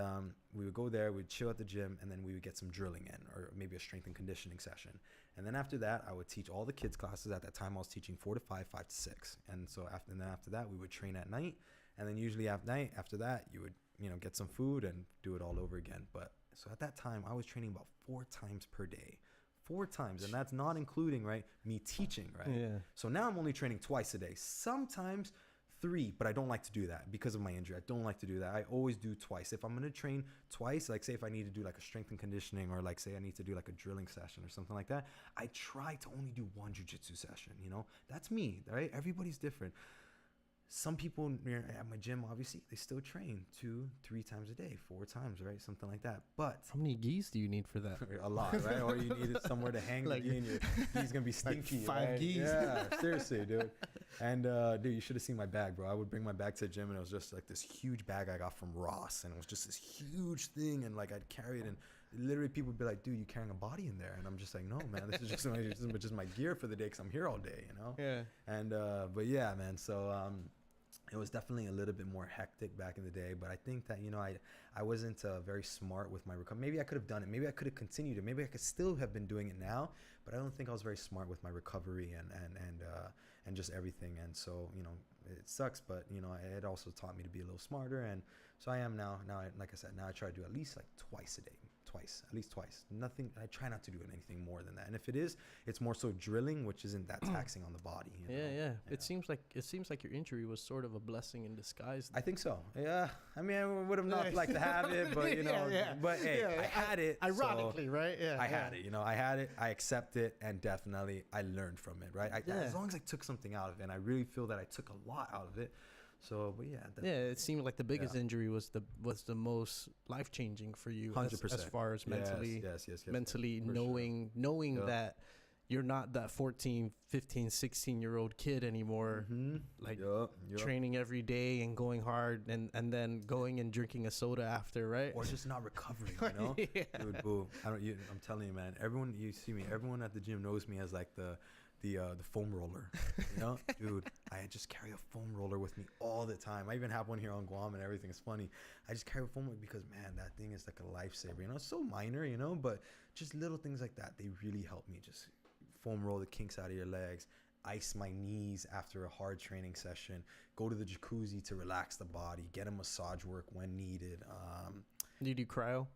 we would go there, we'd chill at the gym, and then we would get some drilling in, or maybe a strength and conditioning session. And then after that, I would teach all the kids classes. At that time, I was teaching 4 to 5, 5 to 6. And so after that, we would train at night. And then usually after that, you would, get some food and do it all over again. But so at that time, I was training about 4 times per day. 4 times. And that's not including, right, me teaching, right?
Yeah.
So now I'm only training twice a day. Sometimes 3, but I don't like to do that because of my injury. I don't like to do that. I always do twice. If I'm going to train twice, like say if I need to do like a strength and conditioning, or like say I need to do like a drilling session or something like that, I try to only do 1 jiu-jitsu session, That's me, right? Everybody's different. Some people at my gym, obviously, they still train 2, 3 times a day, 4 times, right? Something like that. But
how many gis do you need for that?
A lot, right? Or you need it somewhere to hang the gi, and your gi's gonna be stinky.
Like 5
right?
gis.
Yeah, seriously, dude. And dude, you should have seen my bag, bro. I would bring my bag to the gym, and it was just like this huge bag I got from Ross, and it was just this huge thing, and like I'd carry it, and literally people would be like, dude, you carrying a body in there? And I'm just like, no, man, this is just my gear for the day because I'm here all day, you know?
Yeah.
And, but yeah, man, so it was definitely a little bit more hectic back in the day, but I think that, you know, I wasn't very smart with my recovery. Maybe I could have done it. Maybe I could have continued it. Maybe I could still have been doing it now, but I don't think I was very smart with my recovery and just everything. And so, you know, it sucks, but, you know, it also taught me to be a little smarter. And so I am now, like I said, now I try to do at least like twice a day. At least twice. Nothing. I try not to do anything more than that. And if it is, it's more so drilling, which isn't that taxing on the body. You know?
Yeah. It seems like your injury was sort of a blessing in disguise.
I think so. Yeah. I mean, I would have not liked to have it, but you know. But hey, I had it.
Ironically,
so
right? Yeah.
I had it. You know, I had it. I accept it, and definitely I learned from it. Right. As long as I took something out of it, and I really feel that I took a lot out of it. So, but yeah.
It seemed like the biggest injury was the most life changing for you.
100%.
As far as mentally,
yes,
mentally
for
knowing that you're not that 14, 15, 16-year-old kid anymore. Like training every day and going hard and then going and drinking a soda after, right?
Or just not recovering, you know? Dude, boo. I'm telling you, man. Everyone, you see me. Everyone at the gym knows me as like the foam roller, you know? Dude, I just carry a foam roller with me all the time. I even have one here on Guam and everything. It's funny. I just carry a foam roller because, man, that thing is like a lifesaver, you know? It's so minor, you know? But just little things like that, they really help me. Just foam roll the kinks out of your legs, ice my knees after a hard training session, go to the jacuzzi to relax the body, get a massage work when needed.
Do you do cryo?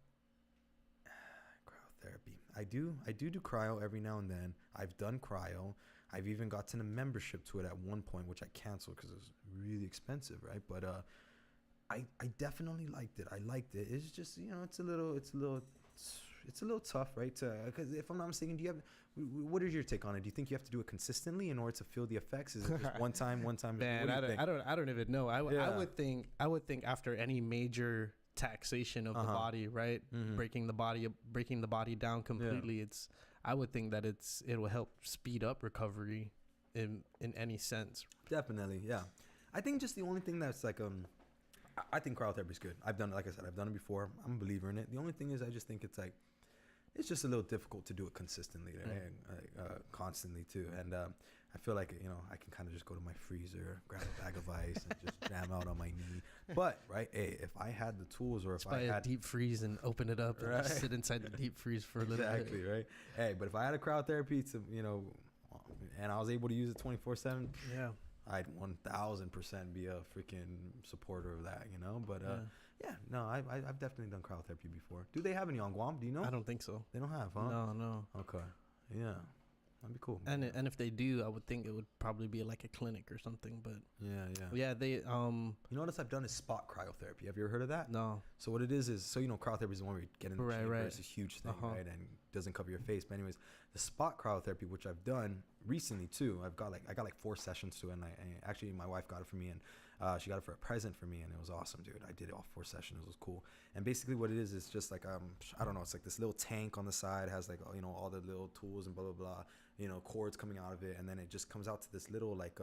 Cryotherapy. I do cryo every now and then. I've done cryo. I've even gotten a membership to it at one point, which I canceled because it was really expensive, right? But I definitely liked it. I liked it. It's just, you know, it's a little tough, right? Because if I'm not mistaken, what is your take on it? Do you think you have to do it consistently in order to feel the effects? Is it just one time?
Man, I don't even know. I would think after any major taxation of the body, right? Breaking the body down completely. I would think that it will help speed up recovery in any sense. Definitely,
yeah. I think just the only thing that's like I think cryotherapy is good. I've done it, like I said, I've done it before. I'm a believer in it. The only thing is I just think it's just a little difficult to do it consistently, right? Constantly too. And I feel like, you know, I can kind of just go to my freezer, grab a bag of ice, and just jam out on my knee. But right, hey, if I had the tools, or if I had
deep freeze and open it up and just sit inside the deep freeze for a little bit.
Exactly, right? Hey, but if I had a cryotherapy to, you know, and I was able to use it 24/7, I'd 1000% be a freaking supporter of that, you know. But I've definitely done cryotherapy before. Do they have any on Guam? Do you know?
I don't think so.
They don't have, huh?
No.
Okay. Yeah. That'd be cool.
And if they do, I would think it would probably be like a clinic or something. But yeah, they
You know what else I've done is spot cryotherapy. Have you ever heard of that?
No.
So what it is so, you know, cryotherapy is the one where you get in the chamber. It's a huge thing, right? And doesn't cover your face. But anyways, the spot cryotherapy, which I've done recently too, I got like 4 sessions to it, and I actually, my wife got it for me, and she got it for a present for me, and it was awesome, dude. I did it all 4 sessions. It was cool. And basically what it is just like I don't know, it's like this little tank on the side, has like, you know, all the little tools and blah blah blah, you know, cords coming out of it, and then it just comes out to this little like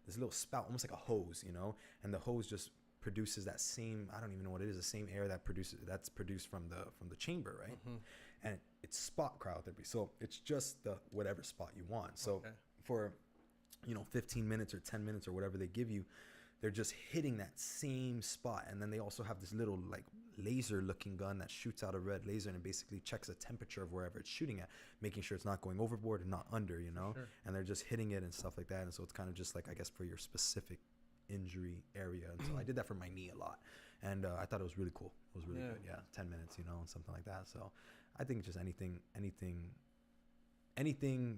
this little spout, almost like a hose, you know, and the hose just produces that same, I don't even know what it is, the same air that's produced from the chamber, right? And it's spot cryotherapy, so it's just the whatever spot you want. So for, you know, 15 minutes or 10 minutes or whatever they give you, they're just hitting that same spot. And then they also have this little like laser looking gun that shoots out a red laser, and it basically checks the temperature of wherever it's shooting at, making sure it's not going overboard and not under, you know. And they're just hitting it and stuff like that. And so it's kind of just like, I guess, for your specific injury area. And so I did that for my knee a lot, and I thought it was really cool. It was really good. 10 minutes, you know, and something like that. So I think just anything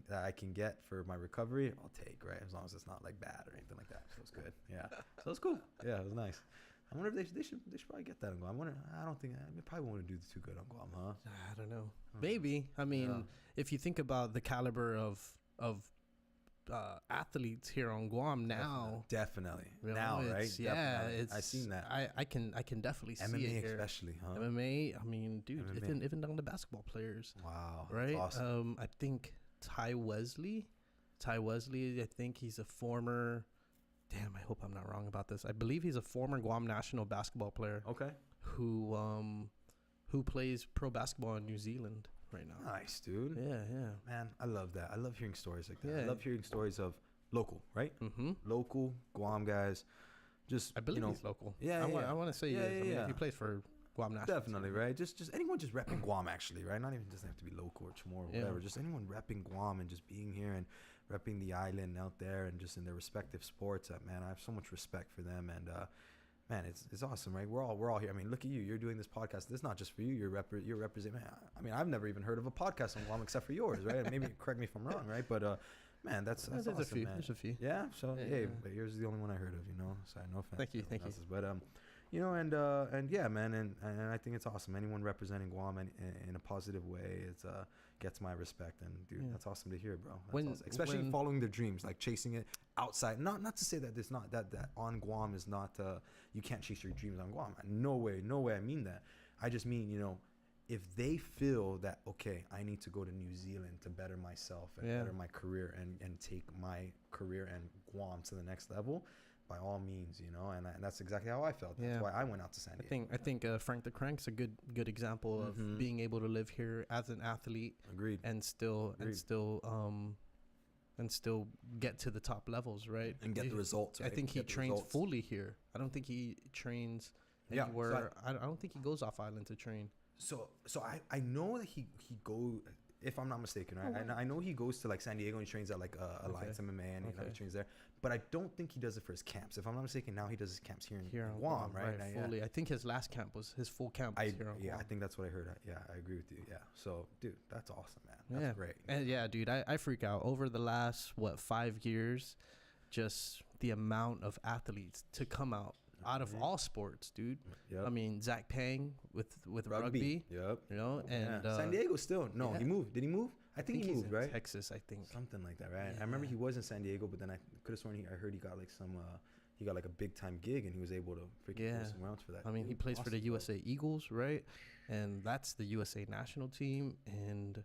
that I can get for my recovery, I'll take, right? As long as it's not like bad or anything like that. So it's good. Yeah. So it's cool. Yeah, it was nice. I wonder if they should probably get that on Guam. I don't think, they probably won't do too good on Guam, huh?
I don't know. Maybe. I mean, if you think about the caliber of athletes here on Guam now,
definitely
now,
right?
Definitely.
I've seen that.
I can definitely see
MMA
it here.
especially, huh?
MMA, I mean, dude, even down to basketball players.
Wow,
right?
Awesome.
I think Ty Wesley, I think he's a former, damn, I hope I'm not wrong about this, I believe he's a former Guam national basketball player.
Okay.
Who who plays pro basketball in New Zealand right now.
Nice, dude.
Yeah.
Man, I love that. I love hearing stories like that.
Yeah.
I love hearing stories of local, right?
Mm-hmm.
Local Guam guys. Just,
I believe he's local.
Yeah,
I want to say he is. I mean, he plays for Guam National.
Definitely, right? Just anyone just repping Guam, actually, right? Not even doesn't have to be local or Chamorro or whatever. Just anyone repping Guam and just being here and repping the island out there and just in their respective sports. Man, I have so much respect for them, and man, it's awesome, right? We're all here. I mean, look at you. You're doing this podcast. This is not just for you. You're representing. I mean, I've never even heard of a podcast on Guam except for yours, right? Maybe correct me if I'm wrong, right? But man, that's awesome,
a few.
man.
There's a few.
Yeah. So
Yeah.
but yours is the only one I heard of. Sorry, no offense.
Thank you.
But and yeah, man, and I think it's awesome. Anyone representing Guam in a positive way, it's gets my respect, and dude, that's awesome to hear, bro. That's awesome. Especially following their dreams, like chasing it outside. Not to say that there's not that on Guam is not you can't chase your dreams on Guam. No way I mean that. I just mean, if they feel that, okay, I need to go to New Zealand to better myself and better my career and take my career and Guam to the next level, by all means, and that's exactly how I felt. That's why I went out to San Diego.
I think Frank the Crank's a good example of being able to live here as an athlete.
Agreed.
And still get to the top levels, right?
And get the results. Right?
I think he trains fully here. I don't think he trains anywhere. I don't think he goes off island to train.
So I know that he go, if I'm not mistaken, right? And I know he goes to like San Diego and he trains at like Alliance MMA and he trains there. But I don't think he does it for his camps. If I'm not mistaken, now he does his camps here in Guam, right?
Fully. I think his last camp was his full camp was here in Guam.
I think that's what I heard. Yeah, I agree with you. Yeah. So, dude, that's awesome, man. That's great.
And yeah, dude, I freak out over the last 5 years, just the amount of athletes to come out of all sports, dude. Yep. I mean, Zach Pang with rugby.
Yep.
And
San Diego still. No, he moved. Did he move? I think he moved, right?
Texas, I think.
Something like that, right? Yeah. I remember he was in San Diego, but then I could have sworn I heard he got like he got like a big time gig and he was able to freaking go somewhere else for that.
I mean, he plays for the USA Eagles, right? And that's the USA national team. And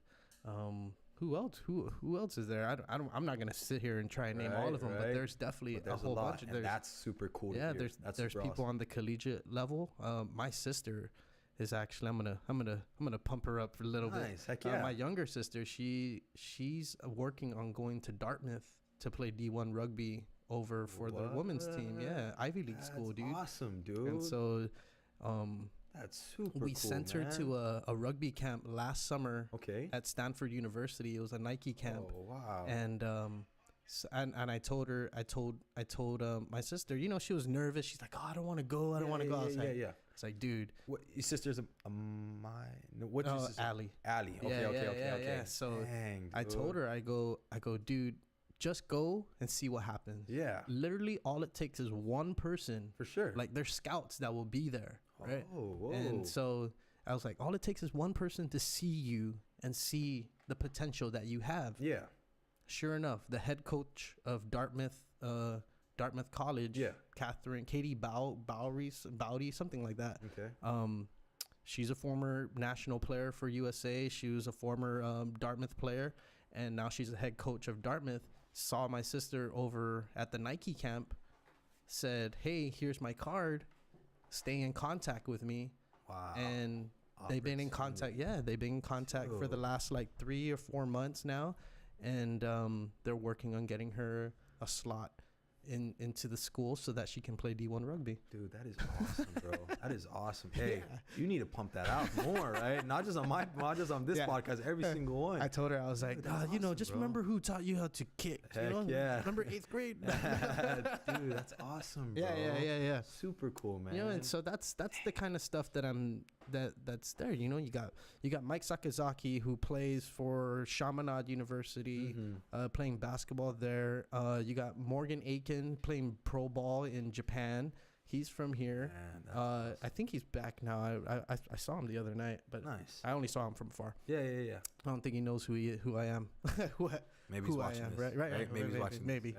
who else? Who else is there? I'm not gonna sit here and try and name all of them, but there's definitely a whole bunch.
And that's super cool.
Yeah, there's people on the collegiate level. My sister is actually I'm gonna pump her up for a little bit.
Heck yeah.
My younger sister, she's working on going to Dartmouth to play D1 rugby over for the women's team. Yeah, Ivy League school, dude.
Awesome, dude.
And so,
that's super
we sent her to a rugby camp last summer.
Okay.
At Stanford University. It was a Nike camp.
Oh wow.
And and I told her, I told my sister, she was nervous. She's like, oh, I don't want to go. I don't want to go outside.
Yeah.
It's like, dude.
What, your sister's what's your sister?
Allie.
Okay.
So
dang,
I told her, I go, dude, just go and see what happens.
Yeah.
Literally all it takes is one person.
For sure.
Like there's scouts that will be there. Right.
Oh, whoa.
And so I was like, all it takes is one person to see you and see the potential that you have.
Yeah.
Sure enough, the head coach of Dartmouth College, Katie Bowdy, something like that.
Okay.
She's a former national player for USA. She was a former Dartmouth player, and now she's the head coach of Dartmouth. Saw my sister over at the Nike camp, said, "Hey, here's my card. Stay in contact with me."
Wow.
And they've been in contact. Yeah, they've been in contact for the last 3 or 4 months now. And they're working on getting her a slot into the school so that she can play D1 rugby.
Dude, that is awesome, bro. That is awesome. Hey, you need to pump that out more, right? Not just on this podcast, every single one.
I told her, I was like,
awesome,
just
bro.
Remember who taught you how to kick.
Heck yeah.
Remember 8th grade?
Dude, that's awesome, bro.
Yeah.
Super cool, man.
And so that's the kind of stuff that's there. You got Mike Sakazaki, who plays for Chaminade University, playing basketball there. You got Morgan Aiken playing pro ball in Japan. He's from here.
Man, awesome.
I think he's back now. I saw him the other night, but
nice.
I only saw him from afar.
Yeah.
I don't think he knows who I am.
Maybe he's watching this.
Right.
Maybe he's watching this.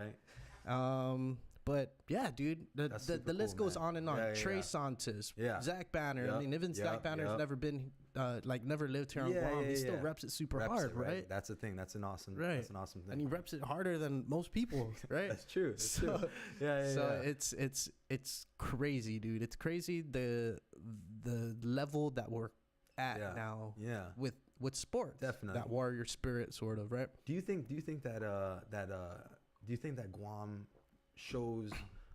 Right. But yeah, dude, the list goes on and on. Trey Santos, Zach Banner. I mean, even Zach Banner's never been never lived here on Guam. He still reps it super hard, right?
That's the thing. That's an awesome.
Right.
That's an awesome thing.
And he reps it harder than most people, right?
That's true.
So it's crazy, dude. It's crazy the level that we're at now.
Yeah.
With sports.
Definitely.
That warrior spirit, sort of, right?
Do you think that Guam shows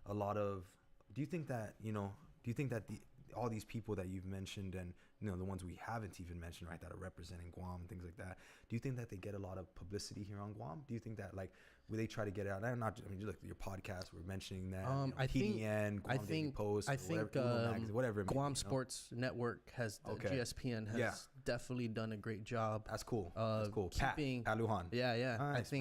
a lot of? Do you think that all these people that you've mentioned, and the ones we haven't even mentioned, right, that are representing Guam and things like that, do you think that they get a lot of publicity here on Guam? Do you think that, like, will they try to get it out? Look, your podcast, we're mentioning that. PDN, Guam Daily Post, whatever.
Guam Sports Network has, GSPN has definitely done a great job.
That's cool.
Keeping
Pat Lujan.
Yeah.
Nice,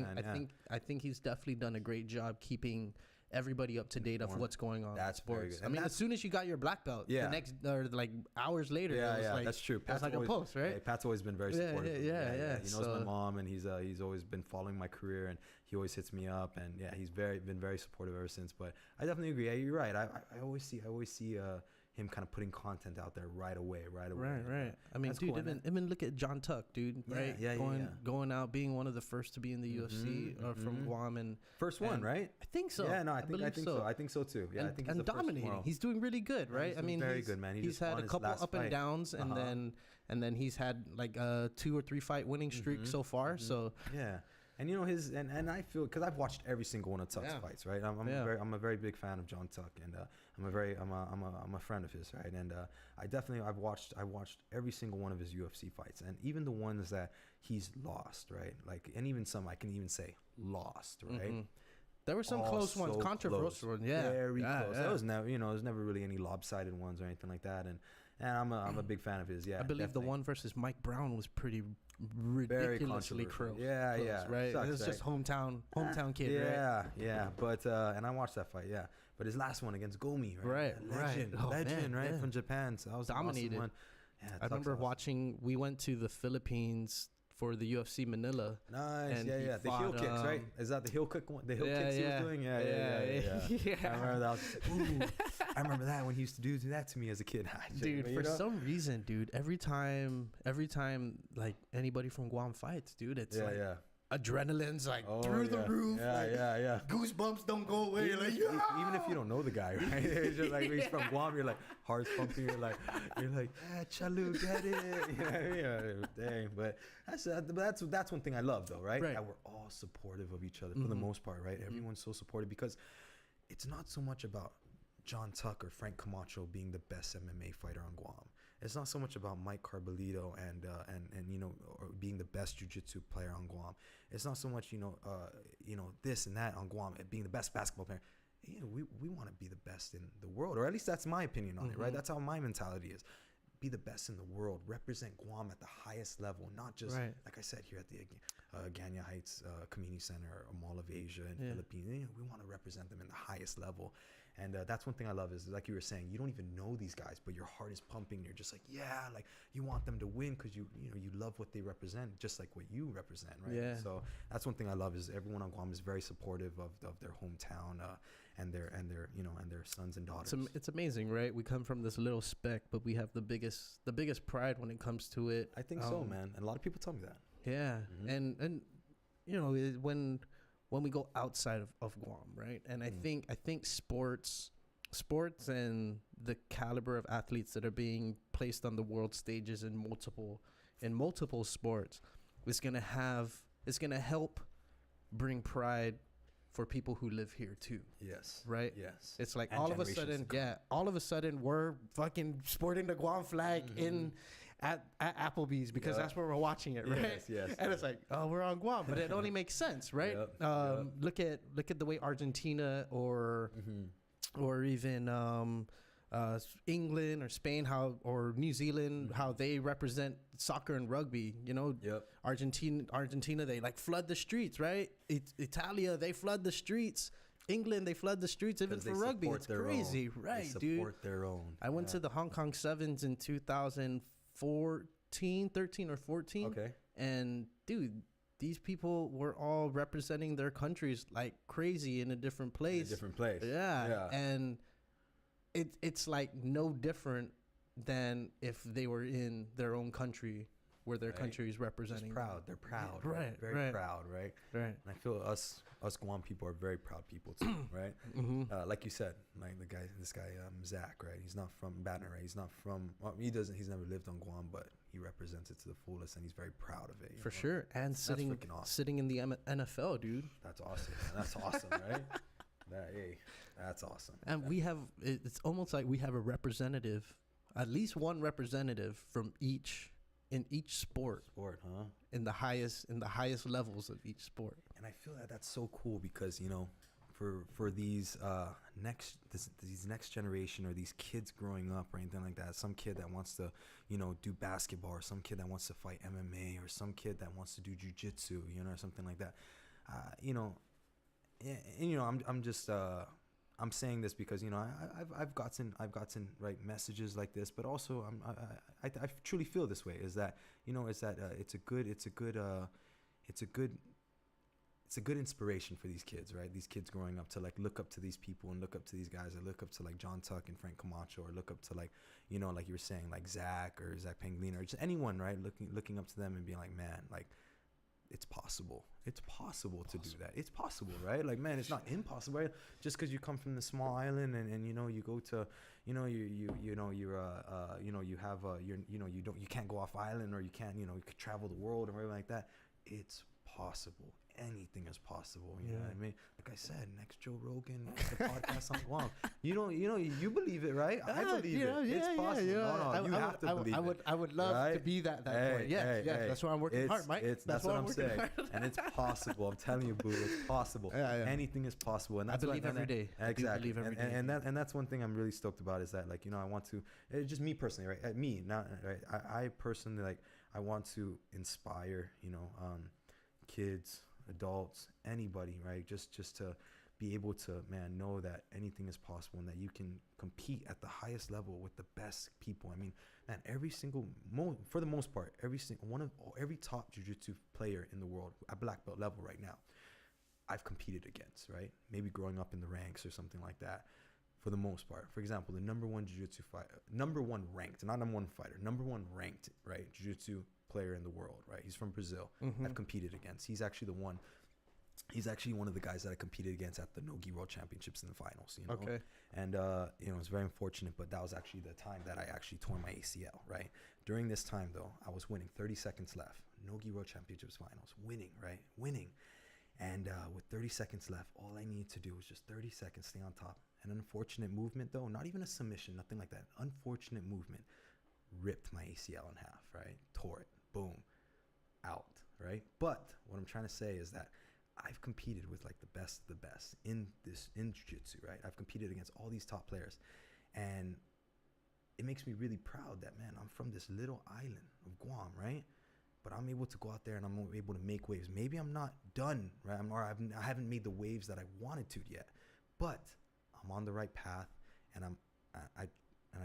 I think he's definitely done a great job keeping everybody up to date of what's going on.
That's
sports.
Very good.
I mean, as soon as you got your black belt, the next like hours later,
that's true.
That's like always, a post, right?
Yeah, Pat's always been very supportive.
Yeah.
He knows my mom, and he's always been following my career, and he always hits me up, and he's been very supportive ever since. But I definitely agree. Yeah, you're right. I always see him kind of putting content out there right away.
Right. I mean, dude,
cool,
even look at John Tuck, dude. Right? Going out, being one of the first to be in the UFC from Guam, and
first one, right?
I think so.
Yeah, no, I think so. I think so too. Yeah, I think he's
dominating. He's doing really good, right?
I mean, very good, man.
He's had a couple up and downs, and then he's had like a 2 or 3 fight winning streak so far. So
yeah. And and I feel, because I've watched every single one of Tuck's fights, right? I'm a very big fan of John Tuck, and I'm a friend of his, right? And I've watched every single one of his UFC fights, and even the ones that he's lost, right? Like, and even some I can even say lost, right?
There were some close ones, controversial ones,
very close. There was never really any lopsided ones or anything like that, and I'm a big fan of his. Yeah,
I believe the one versus Mike Brown was pretty ridiculously close.
Yeah,
right.
Sucks,
it's just hometown kid,
right? Yeah. But and I watched that fight. Yeah, but his last one against Gomi, right? Legend, right? From Japan. So that was dominated. Awesome one. Yeah,
I remember watching. We went to the Philippines for the UFC Manila.
Nice. Yeah. The heel kicks, right? Is that the heel kick one? The heel kicks he was doing? Yeah. I remember that. Ooh, I remember that when he used to do that to me as a kid.
Dude, for some reason, dude, every time like anybody from Guam fights, dude, it's adrenaline's like through the roof.
Yeah.
Goosebumps don't go away.
Even if you don't know the guy, right? It's just like, he's from Guam, you're like, heart's pumping, you're like, Chalu, get it. Dang. But that's one thing I love, though, right? That we're all supportive of each other for the most part, right? Everyone's so supportive, because it's not so much about John Tuck or Frank Camacho being the best MMA fighter on Guam. It's not so much about Mike Carbullido and or being the best jiu-jitsu player on Guam. It's not so much this and that on Guam, being the best basketball player. We want to be the best in the world, or at least that's my opinion on it, right? That's how my mentality is. Be the best in the world, represent Guam at the highest level, not just like I said here at the Ganya Heights Community Center or Mall of Asia in Philippines. We want to represent them in the highest level. And that's one thing I love, is like you were saying, you don't even know these guys, but your heart is pumping. You're just like, like you want them to win, because you love what they represent, just like what you represent, right?
Yeah.
So that's one thing I love, is everyone on Guam is very supportive of their hometown and their sons and daughters.
It's amazing, right? We come from this little speck, but we have the biggest pride when it comes to it.
I think so, man. And a lot of people tell me that.
Yeah, and when we go outside of Guam, right? And I think sports and the caliber of athletes that are being placed on the world stages in multiple sports is gonna help bring pride for people who live here too.
Yes.
Right?
Yes.
It's like all of a sudden we're fucking sporting the Guam flag at Applebee's, because that's where we're watching it, right?
Yes.
And it's like, oh, we're on Guam, but it only makes sense, right? Look at the way Argentina or even England or Spain, or New Zealand, how they represent soccer and rugby. Argentina, they like flood the streets, right? Italia, they flood the streets. England, they flood the streets even for rugby. It's crazy, right, dude?
They support their own.
I went to the Hong Kong Sevens in 13 or 14.
Okay.
And dude, these people were all representing their countries like crazy in a different place. Yeah. And it's like no different than if they were in their own country where their
right?
country is representing.
Just proud. They're proud.
Right,
Very
right.
proud, right?
Right.
And I feel us Guam people are very proud people too, right? Like you said, like this guy Zach, right? He's not from Baton Rouge. He's not from. Well, he's never lived on Guam, but he represents it to the fullest, and he's very proud of it.
For sure. And
that's freaking awesome.
Sitting in the NFL, dude.
That's awesome. That's awesome, right? That's awesome.
And we have. It's almost like we have a representative, at least one representative from each sport,
huh?
In the highest levels of each sport.
And I feel that that's so cool because, you know, for these next generation or these kids growing up or anything like that, some kid that wants to, you know, do basketball, or some kid that wants to fight MMA, or some kid that wants to do jujitsu, you know, or something like that. You know, and you know, I'm just I'm saying this because, you know, I've gotten right messages like this, but also I truly feel this way, is that, you know, it's a good inspiration for these kids, right? These kids growing up to like look up to these people and look up to these guys, or look up to like John Tuck and Frank Camacho, or look up to like, you know, like you were saying, like Zach Panglina, or just anyone, right? Looking up to them and being like, man, like, it's possible to do that. It's possible, right? Like, man, it's not impossible, right? Just because you come from the small island and you know, you go to, you know, you can't go off island, or you can't, you know, you could travel the world or whatever like that. It's possible. Anything is possible. You know what I mean? Like I said, next Joe Rogan, the podcast on Guam. You believe it, right? I believe it. It's possible. You have to believe it.
I would love to be that way. Yeah, that's why I'm working hard, Mike.
That's what I'm saying. And it's possible. I'm telling you, boo, it's possible. Anything is possible. And that's
I believe every day.
Exactly. And that's one thing I'm really stoked about, is that, like, you know, I want to, just me personally, right? Me, not right. I personally, like, I want to inspire, you know, kids, adults, anybody, right? Just to be able to, man, know that anything is possible, and that you can compete at the highest level with the best people. I mean, man, for the most part, every top jiu-jitsu player in the world at black belt level right now, I've competed against, right? Maybe growing up in the ranks or something like that. For the most part, for example, the number one jiu-jitsu fighter, number one ranked, not number one fighter, number one ranked, right, jiu-jitsu player in the world, right? He's from Brazil. I've competed against. He's actually one of the guys that I competed against at the Nogi World Championships in the finals, you know? Okay. And, you know, it's very unfortunate, but that was actually the time that I actually tore my ACL, right? During this time, though, I was winning, 30 seconds left, Nogi World Championships finals, winning, right? Winning. And with 30 seconds left, all I needed to do was just 30 seconds, stay on top. An unfortunate movement, though, not even a submission, nothing like that. Unfortunate movement ripped my ACL in half, right? Tore it. Boom. Out, right? But what I'm trying to say is that I've competed with like the best of the best in jiu-jitsu, right? I've competed against all these top players, and it makes me really proud that, man, I'm from this little island of Guam, right? But I'm able to go out there and I'm able to make waves. Maybe I'm not done, right? I haven't made the waves that I wanted to yet, but I'm on the right path, and I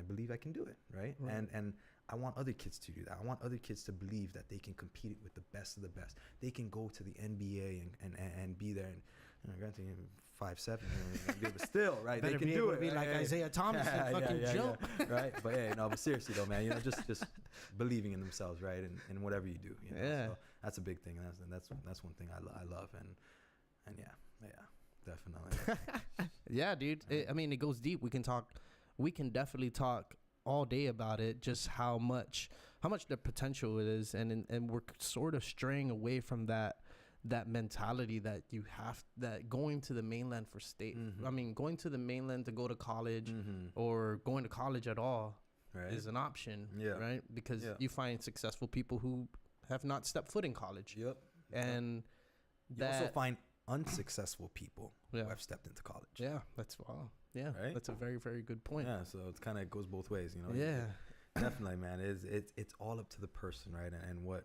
believe I can do it, right? And I want other kids to do that. I want other kids to believe that they can compete with the best of the best. They can go to the NBA and be there. And, you know, granted, 5'7", but still, right? They can do it.
Be like Isaiah Thomas and fucking jump,
right? But hey, no, but seriously though, man, you know, just believing in themselves, right? And whatever you do, you know?
Yeah.
So that's a big thing, and that's one thing I love, and yeah, definitely.
Yeah, dude. I mean, it goes deep. We can definitely talk all day about it, just how much the potential it is, and we're sort of straying away from that mentality that you have, that going to the mainland for state, I mean, going to the mainland to go to college, or going to college at all, right, is an option, right? Because you find successful people who have not stepped foot in college, and
you also find unsuccessful people who have stepped into college.
That's right? That's a very, very good point.
So it kind of goes both ways, you know. Definitely, man. It's all up to the person, right? And what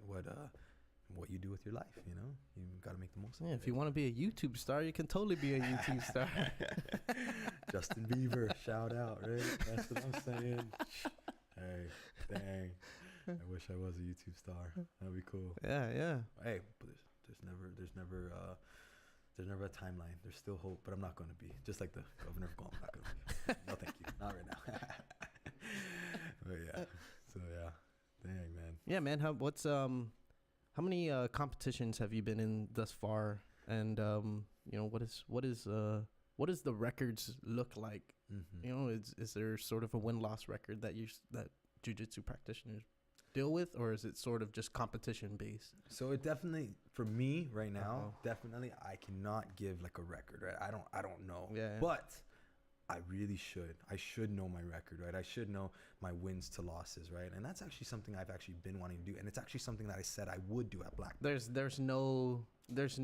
you do with your life, you know. You got to make the most of it.
If you want to be a YouTube star, you can totally be a YouTube star.
Justin Bieber, shout out, right? That's what I'm saying. Hey, dang. I wish I was a YouTube star. That'd be cool.
Yeah.
Hey, but there's never a timeline. There's still hope, but I'm not going to be. Just like the governor of Guam, I'm not going to be. No, thank you. Not right now. But yeah. So yeah. Dang, man.
Yeah, man. How many competitions have you been in thus far? And you know, what does the records look like?
Mm-hmm.
You know, is there sort of a win-loss record that jiu-jitsu practitioners deal with, or is it sort of just competition based?
So it definitely, for me right now, definitely I cannot give like a record, right? I don't know.
Yeah.
But I really should. I should know my record, right? I should know my wins to losses, right? And that's actually something I've actually been wanting to do, and it's actually something that I said I would do at black belt.
There's no
at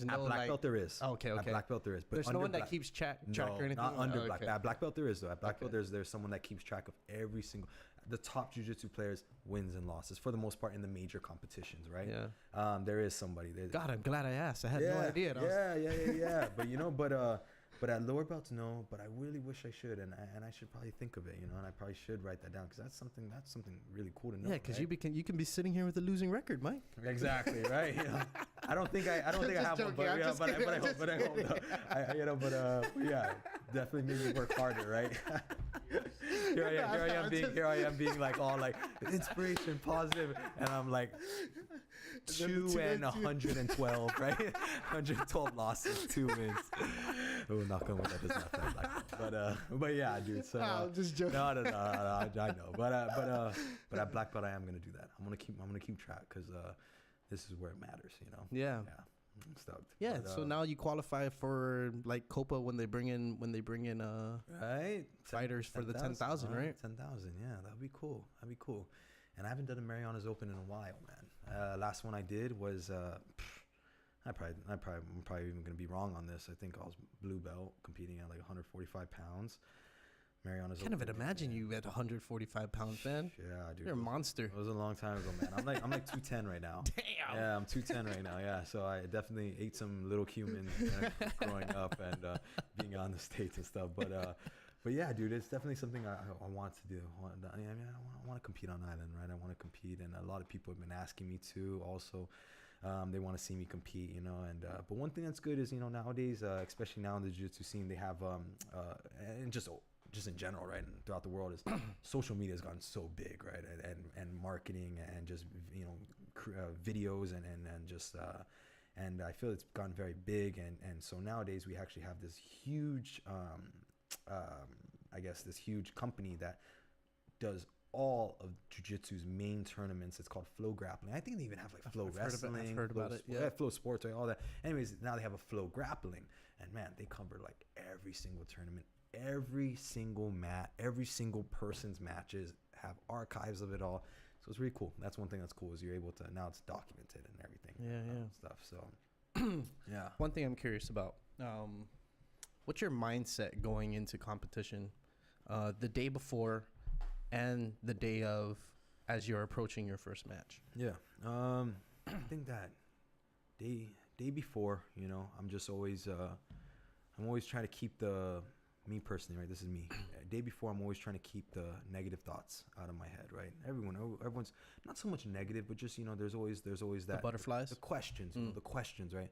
black belt there is.
Okay.
At black belt there is, but
there's no one that keeps track or anything.
Not under black. At black belt there is though. At black belt there's someone that keeps track of every single. The top jiu-jitsu players wins and losses for the most part in the major competitions, right?
Yeah.
There is somebody.
God, I'm glad I asked. I had no idea.
Yeah. But you know, but at lower belts, no. But I really wish I should, and I should probably think of it, you know. And I probably should write that down because that's something really cool to know.
Yeah, because
right?
you can be sitting here with a losing record, Mike.
Exactly, right. You know, I don't think I have one, but I hope. Yeah, definitely made me work harder, right? Here I am being like all like inspiration, positive, and I'm like 112, right? 112 losses, 2 wins. Oh, knock on wood, that does not sound like. But yeah, dude. So
I'm just joking.
No, I know. But at black belt, I am gonna do that. I'm gonna keep track because this is where it matters, you know.
Yeah.
I'm stoked.
Yeah. But, so now you qualify for like Copa when they bring in
right
fighters for the 10,000, right?
10,000. Yeah, that'd be cool. And I haven't done a Marianas Open in a while, man. Last one I did was I'm probably even gonna be wrong on this. I think I was blue belt competing at like 145 pounds. Marianas
Can't even imagine you at 145 pounds, man.
Yeah, dude.
You're a monster.
It was a long time ago, man. I'm like 210 right now.
Damn.
Yeah, I'm 210 right now. Yeah, so I definitely ate some little humans growing up and being on the States and stuff. But yeah, dude, it's definitely something I want to do. I want to compete on island, right? I want to compete, and a lot of people have been asking me to also. They want to see me compete, you know, and but one thing that's good is, you know, nowadays, especially now in the jiu-jitsu scene, they have and just in general, right, and throughout the world, is social media has gotten so big, right, and marketing and just, you know, videos and just and I feel it's gotten very big, and so nowadays we actually have this huge I guess this huge company that does all of jiu-jitsu's main tournaments. It's called Flow Grappling. I think they even have like Flow Wrestling.
I've heard about it. Yeah,
Flow Sports, right? All that. Anyways, now they have a Flow Grappling, and man, they cover like every single tournament, every single mat, every single person's matches, have archives of it all. So it's really cool. That's one thing that's cool is you're able to, now it's documented and everything.
Yeah.
Stuff. So yeah.
One thing I'm curious about, what's your mindset going into competition, the day before and the day of, as you're approaching your first match?
Yeah. I think that day before, you know, I'm always trying to keep me personally, right? This is me. Day before, I'm always trying to keep the negative thoughts out of my head, right? Everyone's not so much negative, but just, you know, there's always that
the butterflies,
the questions, you know, the questions, right?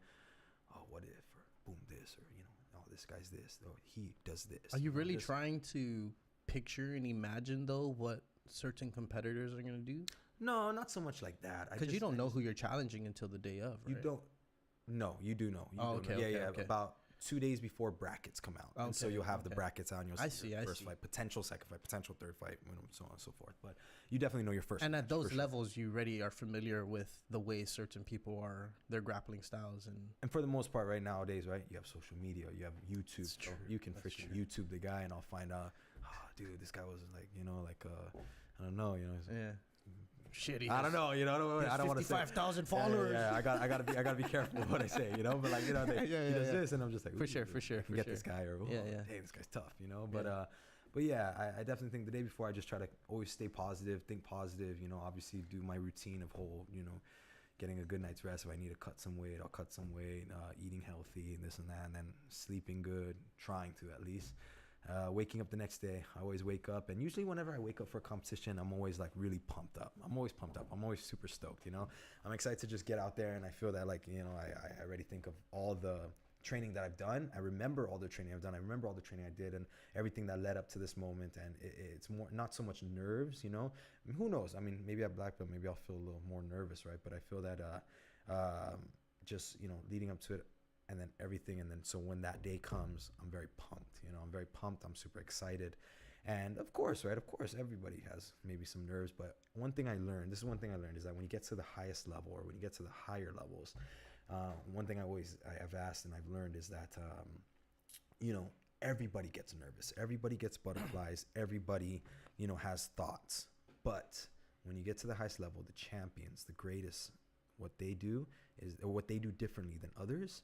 Oh, what if, or boom, this, or, you know, oh, this guy's this, or he does this.
Are you really trying to picture and imagine though what certain competitors are going to do?
No, not so much like that.
Because you don't know who you're challenging until the day of, right?
You don't. No, you do know.
Okay.
About 2 days before brackets come out, and so you'll have the brackets on. You'll see your first fight, potential second fight, potential third fight, so on and so forth. But you definitely know your first.
And at those levels, you already are familiar with the way certain people are, their grappling styles, and
for the most part, right nowadays, right, you have social media, you have YouTube. So you can freaking YouTube the guy, and I'll find out, dude, this guy was like, you know, like I don't know, you know.
Yeah. Shitty.
I don't know, you know. I don't want to say
55,000 followers.
Yeah, I gotta be careful what I say, you know. But like, you know, he does this, and I'm just like,
for sure.
I can get this guy, or hey, this guy's tough, you know. But yeah, I definitely think the day before, I just try to always stay positive, think positive, you know. Obviously, do my routine of whole, you know, getting a good night's rest. If I need to cut some weight, I'll cut some weight. Eating healthy and this and that, and then sleeping good, trying to at least. Waking up the next day, I always wake up, and usually whenever I wake up for a competition, I'm always like really pumped up. I'm always super stoked, you know. I'm excited to just get out there, and I feel that, like, you know, I already think of all the training that I've done. I remember all the training I've done. I remember all the training I did and everything that led up to this moment. And it's more, not so much nerves, you know. I mean, who knows? I mean, maybe at black belt, maybe I'll feel a little more nervous, right? But I feel that just, you know, leading up to it and then everything. And then so when that day comes, I'm very pumped, you know. I'm very pumped. I'm super excited. And of course, right? Of course, everybody has maybe some nerves. But one thing I learned, is that when you get to the highest level or when you get to the higher levels, one thing I've asked and I've learned is that, you know, everybody gets nervous. Everybody gets butterflies. Everybody, you know, has thoughts. But when you get to the highest level, the champions, the greatest, what they do differently than others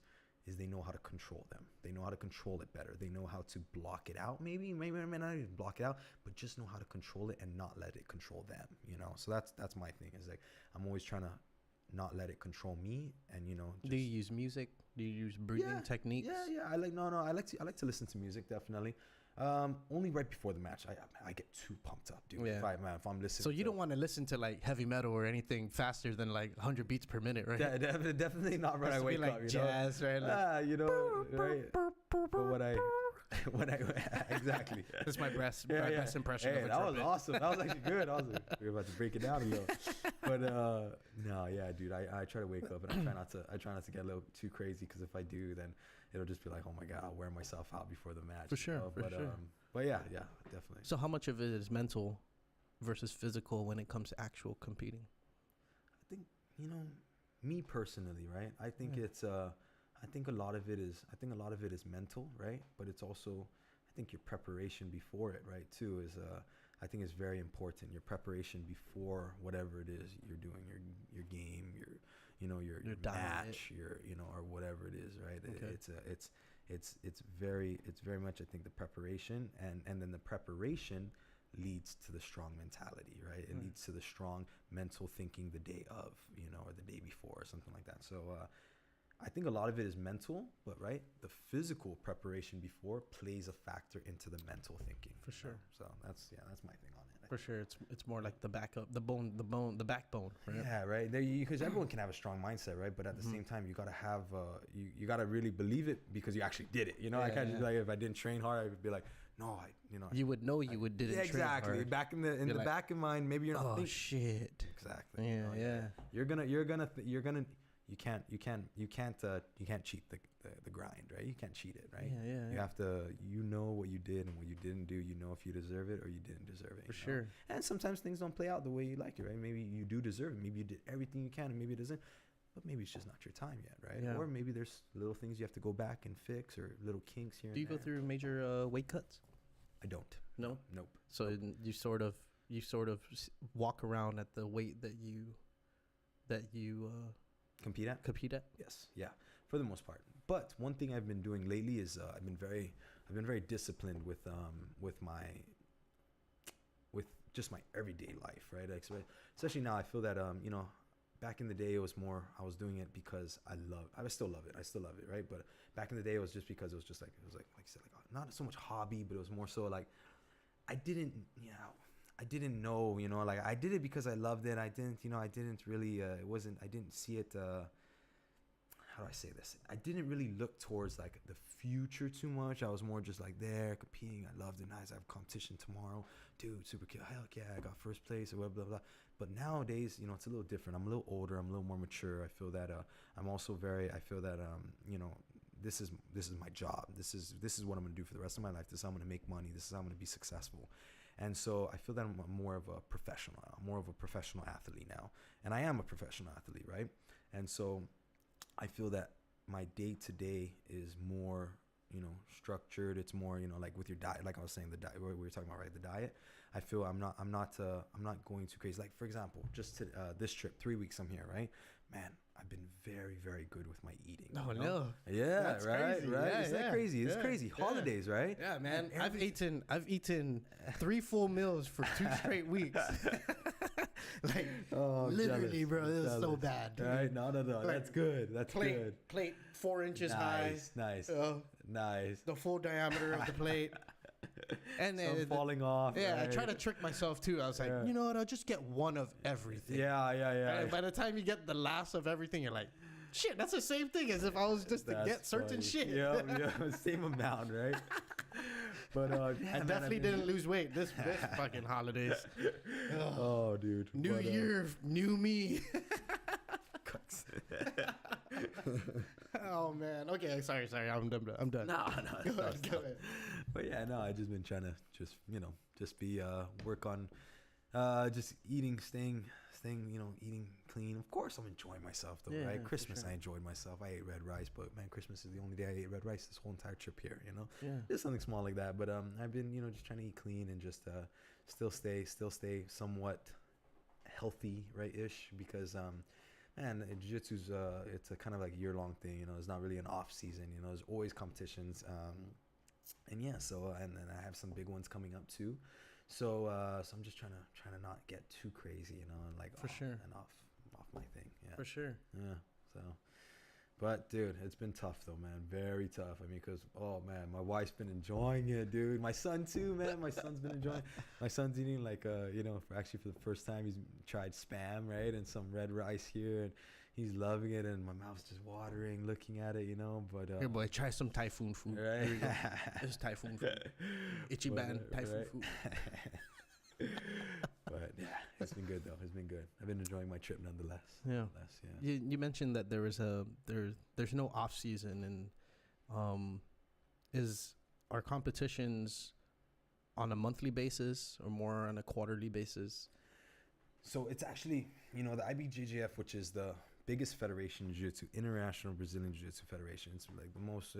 is they know how to control them. They know how to control it better. They know how to block it out. Maybe not even block it out, but just know how to control it and not let it control them, you know? So that's my thing, is like, I'm always trying to not let it control me. And, you know,
do you use music? Do you use breathing techniques?
Yeah. I like to listen to music, definitely. Only right before the match. I get too pumped up, dude.
Yeah.
If I'm listening.
So you don't want to listen to like heavy metal or anything faster than like 100 beats per minute, right?
Definitely not when I wake
like
up. You
jazz,
know?
right? Like,
you know, right? But when I exactly.
That's my best impression of a
that was
trumpet.
awesome. That was actually good. We were about to break it down a little. But no, yeah, dude. I try to wake up and I try not to get a little too crazy, because if I do, then it'll just be like, oh my God, I'll wear myself out before the match.
For sure.
But yeah, definitely.
So how much of it is mental versus physical when it comes to actual competing?
I think, you know, me personally, right? I think it's I think a lot of it is mental, right? But it's also, I think your preparation before it, right, too, is I think is very important. Your preparation before whatever it is you're doing, your game, your match, or whatever it is, right? Okay. It's very much, I think, the preparation, and then the preparation leads to the strong mentality, right? It leads to the strong mental thinking the day of, or the day before, or something like that. So I think a lot of it is mental, but right, the physical preparation before plays a factor into the mental thinking.
For sure.
So that's my thing on it.
For sure, it's more like the backup, the backbone, right?
Yeah, right. Because everyone can have a strong mindset, right? But at the same time, you gotta have you gotta really believe it, because you actually did it. I can't just be like, if I didn't train hard, I would be like, no,
You would know you didn't train
exactly.
hard.
Back in the back of mind, maybe you're not.
Oh shit.
Exactly.
Yeah.
You're gonna. You can't cheat the grind, right? You can't cheat it, right?
Yeah.
You have to, know what you did and what you didn't do. You know if you deserve it or you didn't deserve it.
For sure.
And sometimes things don't play out the way you like it, right? Maybe you do deserve it. Maybe you did everything you can, and maybe it doesn't. But maybe it's just not your time yet, right?
Yeah.
Or maybe there's little things you have to go back and fix, or little kinks here.
Do you go through major weight cuts?
I don't.
No.
Nope.
So
nope.
you sort of walk around at the weight that you
compete at? Yes. Yeah. For the most part. But one thing I've been doing lately is I've been very disciplined with just my everyday life, right? Especially now, I feel that back in the day it was more, I was doing it because I still love it, right? But back in the day it was just because it was like you said, like not so much hobby, but it was more so like I didn't know, like I did it because I loved it. I didn't really, I didn't see it, how do I say this? I didn't really look towards like the future too much. I was more just like there competing. I loved it. Nice. I have competition tomorrow. Dude, super cool. Hell yeah, I got first place or blah, blah, blah. But nowadays, it's a little different. I'm a little older. I'm a little more mature. I feel that, this is my job. This is what I'm going to do for the rest of my life. This is how I'm going to make money. This is how I'm going to be successful. And so I feel that I'm more of a professional. I'm more of a professional athlete now. And I am a professional athlete, right? And so I feel that my day-to-day is more, structured. It's more, like with your diet, like I was saying, the diet, we were talking about, right? The diet. I feel I'm not going too crazy. Like, for example, just to this trip, 3 weeks I'm here, right? Man, I've been very, very good with my eating.
Oh, no.
Yeah,
that's
right,
crazy.
right.
Yeah,
Isn't that crazy? It's crazy.
Yeah.
Holidays, right?
Yeah, man. I've eaten 3 full meals for 2 straight weeks. Like, literally,
jealous,
bro, it was
jealous.
so bad, dude.
Right? No.
Like,
that's good. That's good.
Plate 4 inches high.
Nice. Nice.
The full diameter of the plate. And then
falling off.
Yeah,
right?
I try to trick myself too. I was like, you know what? I'll just get one of everything.
Yeah.
And by the time you get the last of everything, you're like, Shit, that's the same thing as if I was just to get certain shit.
Yeah, same amount, right? But
I definitely didn't lose weight this fucking holidays.
Oh, dude.
New year, new me. Oh man. Okay, sorry. I'm done.
No.
Go ahead.
But yeah, no, I just been trying to just be work on just eating, staying, eating clean. Of course, I'm enjoying myself though, right? Christmas, sure. I enjoyed myself. I ate red rice, but man, Christmas is the only day I ate red rice this whole entire trip here. Just something small like that. But I've been just trying to eat clean and just still stay somewhat healthy, right ish, because man, jiu-jitsu's it's a kind of like year-long thing. It's not really an off season. There's always competitions, and yeah, so and then I have some big ones coming up too. So I'm just trying to not get too crazy, and like
for sure
and off my thing. Yeah,
for sure.
Yeah. So, but dude, it's been tough though, man. Very tough. I mean, because oh man, my wife's been enjoying it, dude. My son too, man. My son's been enjoying. My son's eating like for the first time he's tried Spam, right, and some red rice here, and he's loving it, and my mouth's just watering looking at it, But
here, boy, try some Typhoon food.
Right?
Here you go. It's Typhoon food. Ichiban Typhoon food.
But yeah, it's been good though. It's been good. I've been enjoying my trip nonetheless.
Yeah. You mentioned that there's no off season, and is our competitions on a monthly basis or more on a quarterly basis?
So it's actually the IBJJF, which is the biggest federation in jiu-jitsu, International Brazilian Jiu-Jitsu Federation. It's like the most.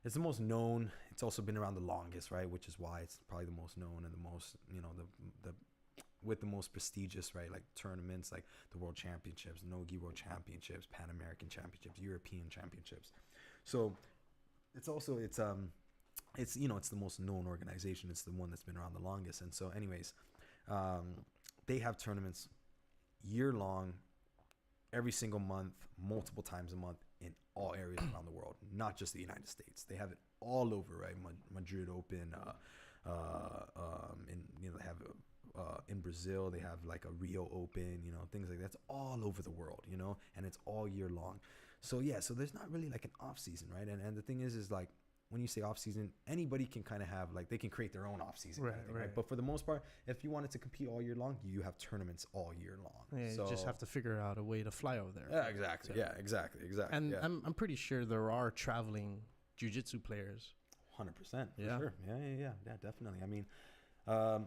It's the most known. It's also been around the longest, right? Which is why it's probably the most known and the most, the with the most prestigious, right? Like tournaments, like the World Championships, Nogi World Championships, Pan American Championships, European Championships. So it's also it's the most known organization. It's the one that's been around the longest. And so, anyways, they have tournaments year long, every single month, multiple times a month, in all areas around the world, not just the United States. They have it all over, right? Madrid Open, they have in Brazil, they have like a Rio Open, things like that. It's all over the world, and it's all year long. So yeah, so there's not really like an off season, right? And the thing is like, when you say off season, anybody can kind of have like, they can create their own off season, right? But for the most part, if you wanted to compete all year long, you have tournaments all year long.
Yeah,
so
you just have to figure out a way to fly over there.
Yeah, exactly. So, yeah, exactly.
And I'm pretty sure there are traveling jiu-jitsu players.
100%. For sure. Yeah, definitely. I mean,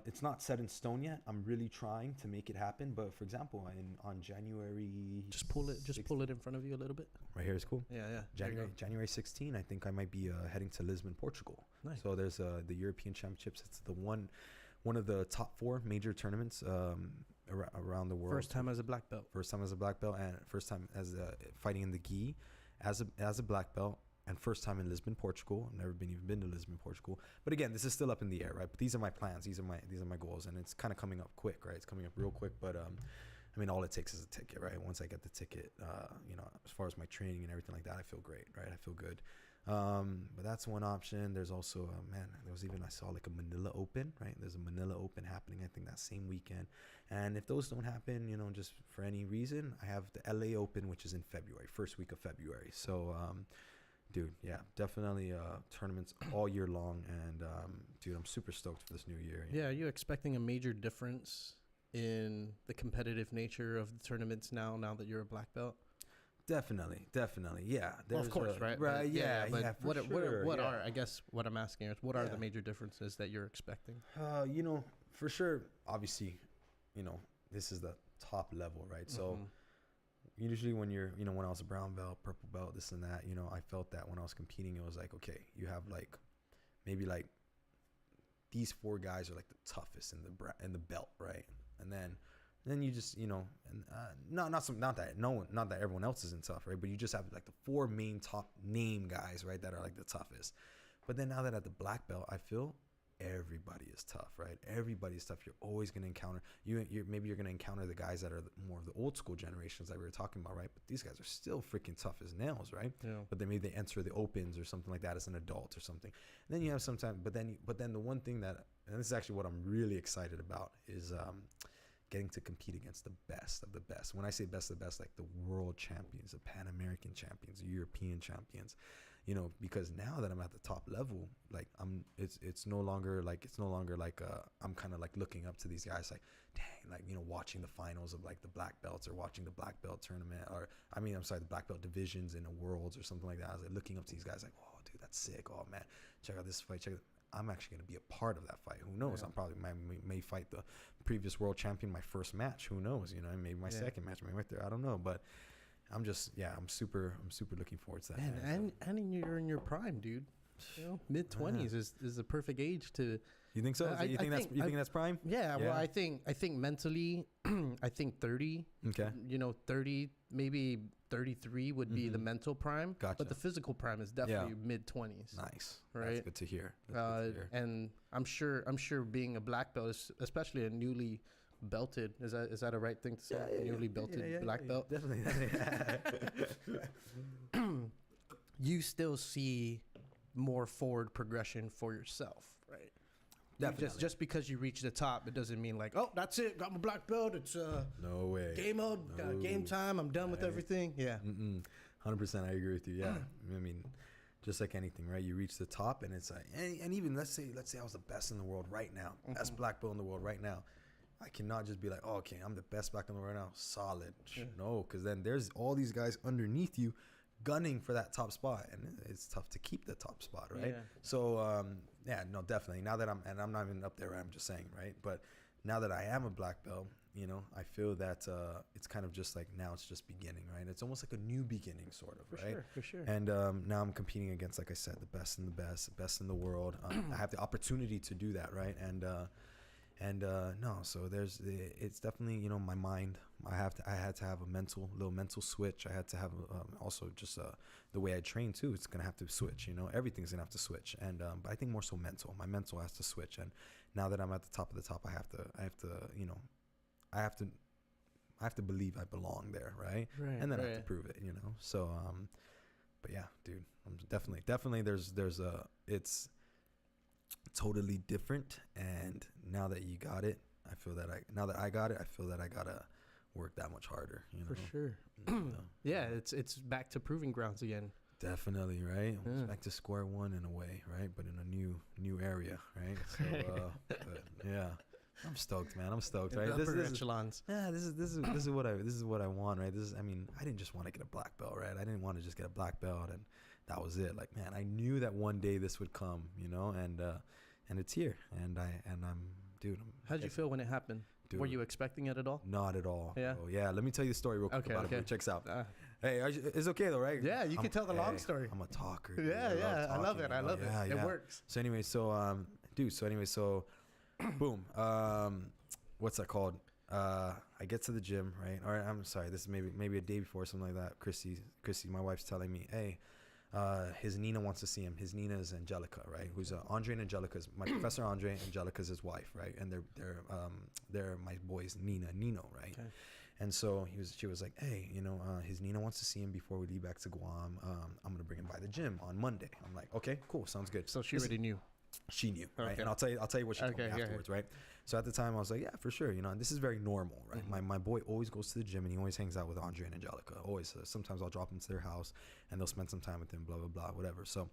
it's not set in stone yet. I'm really trying to make it happen. But for example, on January,
just pull it in front of you a little bit.
Right here is cool.
Yeah.
January 16, I think I might be heading to Lisbon, Portugal. Nice. So there's the European Championships. It's the one of the top 4 major tournaments around the world.
First time as a black belt,
and first time as fighting in the gi as a black belt. And first time in Lisbon, Portugal. I've never been to Lisbon, Portugal. But again, this is still up in the air, right? But these are my plans. These are my goals, and it's kind of coming up quick, right? It's coming up real quick. But I mean, all it takes is a ticket, right? Once I get the ticket, as far as my training and everything like that, I feel great, right? I feel good. But that's one option. There's also, I saw like a Manila Open, right? There's a Manila Open happening, I think that same weekend. And if those don't happen, just for any reason, I have the LA Open, which is in February, first week of February. So, dude, yeah, definitely tournaments all year long. And, dude, I'm super stoked for this new year.
Yeah, are you expecting a major difference in the competitive nature of the tournaments now that you're a black belt?
Definitely, yeah.
Well, of course, right?
Right, yeah.
But what are, I guess what I'm asking is, what are the major differences that you're expecting?
For sure, obviously, this is the top level, right? Mm-hmm. So usually when you're, when I was a brown belt, purple belt, this and that, I felt that when I was competing, it was like, okay, you have like, maybe like these 4 guys are like the toughest in the belt, right? And then you just, not that everyone else isn't tough, right? But you just have like the 4 main top name guys, right? That are like the toughest. But then now that at the black belt, I feel everybody is tough, right? Everybody's tough. You're always going to encounter maybe you're going to encounter the guys that are more of the old school generations that we were talking about, right? But these guys are still freaking tough as nails, right? Yeah. But then maybe they enter the opens or something like that as an adult or something. And then you have sometimes, but then the one thing that, and this is actually what I'm really excited about, is getting to compete against the best of the best. When I say best of the best, like the world champions, the Pan American champions, the European champions, you know, because now that I'm at the top level, like it's no longer like I'm kind of like looking up to these guys, like, dang, like, you know, watching the finals of like the black belts or watching the black belt tournament, or the black belt divisions in the worlds or something like that. I was like looking up to these guys, like, oh, dude, that's sick. Oh man, check out this fight. I'm actually going to be a part of that fight. Who knows?
Yeah.
I'm probably may fight the previous world champion my first match. Who knows? You know, maybe my second match, maybe right there. I don't know, but I'm super looking forward to that.
Man, and you're in your prime, dude. You know, mid 20s is the perfect age to.
You think so? You think that's prime?
Yeah. Well, I think mentally, I think 30.
Okay.
You know, 30, maybe 33 would be the mental prime.
Gotcha.
But the physical prime is definitely mid 20s.
Nice.
Right.
That's good to hear.
And I'm sure being a black belt, especially a newly belted, is that a right thing to say? Newly belted black belt.
Definitely.
You still see more forward progression for yourself, right?
Definitely.
Just because you reach the top, it doesn't mean like, oh, that's it, got my black belt. It's
no way.
Game mode, game time. I'm done with everything. Yeah.
100%. I agree with you. Yeah. I mean, just like anything, right? You reach the top, and it's like, and even let's say I was the best in the world right now, best black belt in the world right now. I cannot just be like, oh, okay, I'm the best black in the world right now. Solid. Yeah. No, because then there's all these guys underneath you gunning for that top spot, and it's tough to keep the top spot, right? Yeah. So definitely. Now that I'm not even up there, I'm just saying, right? But now that I am a black belt, you know, I feel that it's kind of just like, now it's just beginning, right? It's almost like a new beginning, sort of, right?
For sure. And
now I'm competing against, like I said, the best in the world. I have the opportunity to do that, right? So it's definitely, you know, my mind. I had to have a little mental switch. I had to have also just the way I train too. It's gonna have to switch. You know, everything's gonna have to switch. And but I think more so mental. My mental has to switch. And now that I'm at the top of the top, I have to believe I belong there, right? And then I have to prove it. You know. So but yeah, dude, I'm definitely it's totally different. And now that you got it, I feel that I gotta work that much harder, you know.
For sure. Yeah, it's back to proving grounds again.
Definitely, right? Yeah. It's back to square one in a way, right? But in a new area, right? So but yeah, I'm stoked, man. I'm stoked, right?
This echelons.
Yeah, this is what I want, right? I didn't just want to get a black belt, right? I didn't want to just get a black belt and that was it. Like, man, I knew that one day this would come, you know, and it's here. And I'm, dude.
How'd you feel when it happened? Dude, were you expecting it at all?
Not at all.
Yeah.
Oh, yeah. Let me tell you the story real quick about it. Checks out. Hey, it's okay though, right?
Yeah, you can tell the long story.
I'm a talker.
Yeah. I love it. It works.
So anyway, boom. What's that called? I get to the gym, right? Or I'm sorry, this is maybe a day before or something like that. Chrissy, my wife's telling me, hey, his Nina wants to see him. His Nina is Angelica, right? Who's Andre and Angelica's my Professor Andre. Angelica's his wife, right? And they're my boys Nino, right? Okay. And so she was like, hey, you know, his Nina wants to see him before we leave back to Guam. I'm gonna bring him by the gym on Monday. I'm like, okay, cool, sounds good.
So she already knew.
She knew, right? Okay. And I'll tell you what she told me afterwards, right? So at the time I was like, yeah, for sure, you know, and this is very normal, right? Mm-hmm. My boy always goes to the gym and he always hangs out with Andre and Angelica. Always. Sometimes I'll drop him to their house and they'll spend some time with him, blah, blah, blah, whatever. So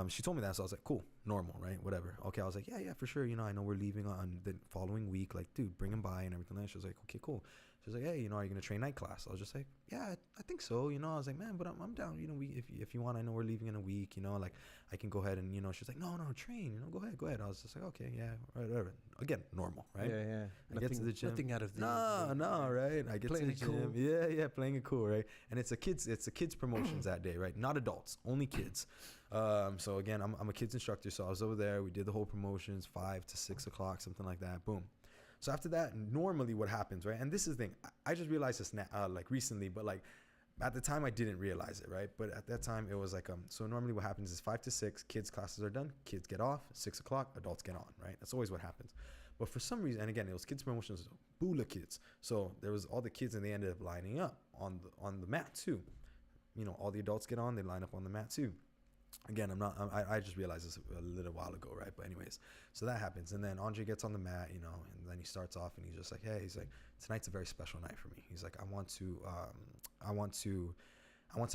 she told me that, so I was like, cool, normal, right? Whatever. Okay, I was like, yeah, for sure, you know, I know we're leaving on the following week, like, dude, bring him by and everything like that. She was like, okay, cool. She was like, hey, you know, are you gonna train night class? I was just like, yeah, I think so, you know. I was like, man, but I'm down, you know, if you want, I know we're leaving in a week, you know, like I can go ahead and, you know. She's like, no, train, you know, go ahead. I was just like, okay, yeah, right, whatever. Again, normal, right?
Yeah.
I get to the gym.
Nothing out of the
no, right? I get to the gym. Cool. Yeah, playing it cool, right? And it's a kids promotions that day, right? Not adults, only kids. So again, I'm a kids instructor, so I was over there. We did the whole promotions, 5 to 6 o'clock, something like that. Boom. So after that, normally what happens, right? And this is the thing. I just realized this now, like recently, but like at the time I didn't realize it, right? But at that time it was like, so normally what happens is 5 to 6, kids classes are done, kids get off, 6 o'clock, adults get on, right? That's always what happens. But for some reason, and again, it was kids promotions, Bula kids. So there was all the kids and they ended up lining up on the mat too. You know, all the adults get on, they line up on the mat too. again, I just realized this a little while ago, right? But anyways, so that happens. And then Andre gets on the mat, you know, and then he starts off and he's just like, hey, he's like, tonight's a very special night for me. He's like, I want to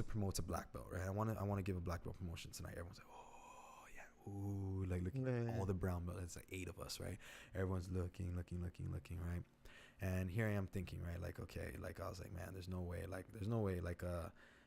promote a black belt, right? I want to give a black belt promotion tonight. Everyone's like, oh yeah, ooh, like looking at all the brown belts. It's like 8 of us, right? Everyone's looking, right? And here I am thinking, right? Like, okay, like I was like, man, there's no way, like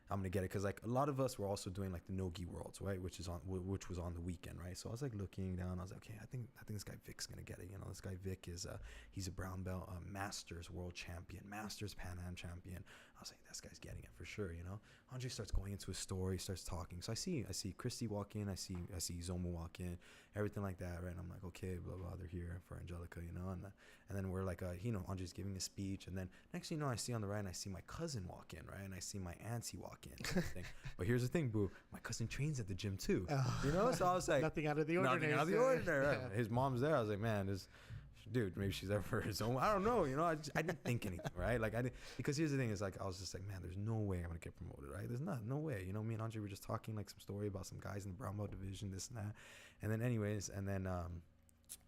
I'm gonna get it, because like a lot of us were also doing like the no-gi worlds, right, which was on the weekend, right? So I was like looking down, I was like, okay, I think this guy Vic's gonna get it. You know, this guy Vic is he's a brown belt, Masters world champion, Masters Pan Am champion. I was like, this guy's getting it for sure, you know. Andre starts going into his story, starts talking. So I see Christy walk in, I see Zoma walk in, everything like that, right? And I'm like, okay, blah blah, they're here for Angelica, you know. And then we're like, you know, Andre's giving a speech, and then next thing you know, I see on the right, and I see my cousin walk in, right, and I see my auntie walk in. But here's the thing, boo, my cousin trains at the gym too, you know. So I was like,
nothing out of the ordinary.
Nothing out of the ordinary. Right? Yeah. His mom's there. I was like, man, this dude, maybe she's there for his own. I don't know, you know. I didn't think anything, right? Like I didn't, because here's the thing is, like, I was just like, man, there's no way I'm gonna get promoted, right? There's no way, you know. Me and Andre were just talking like some story about some guys in the brown belt division, this and that, and then anyways, and then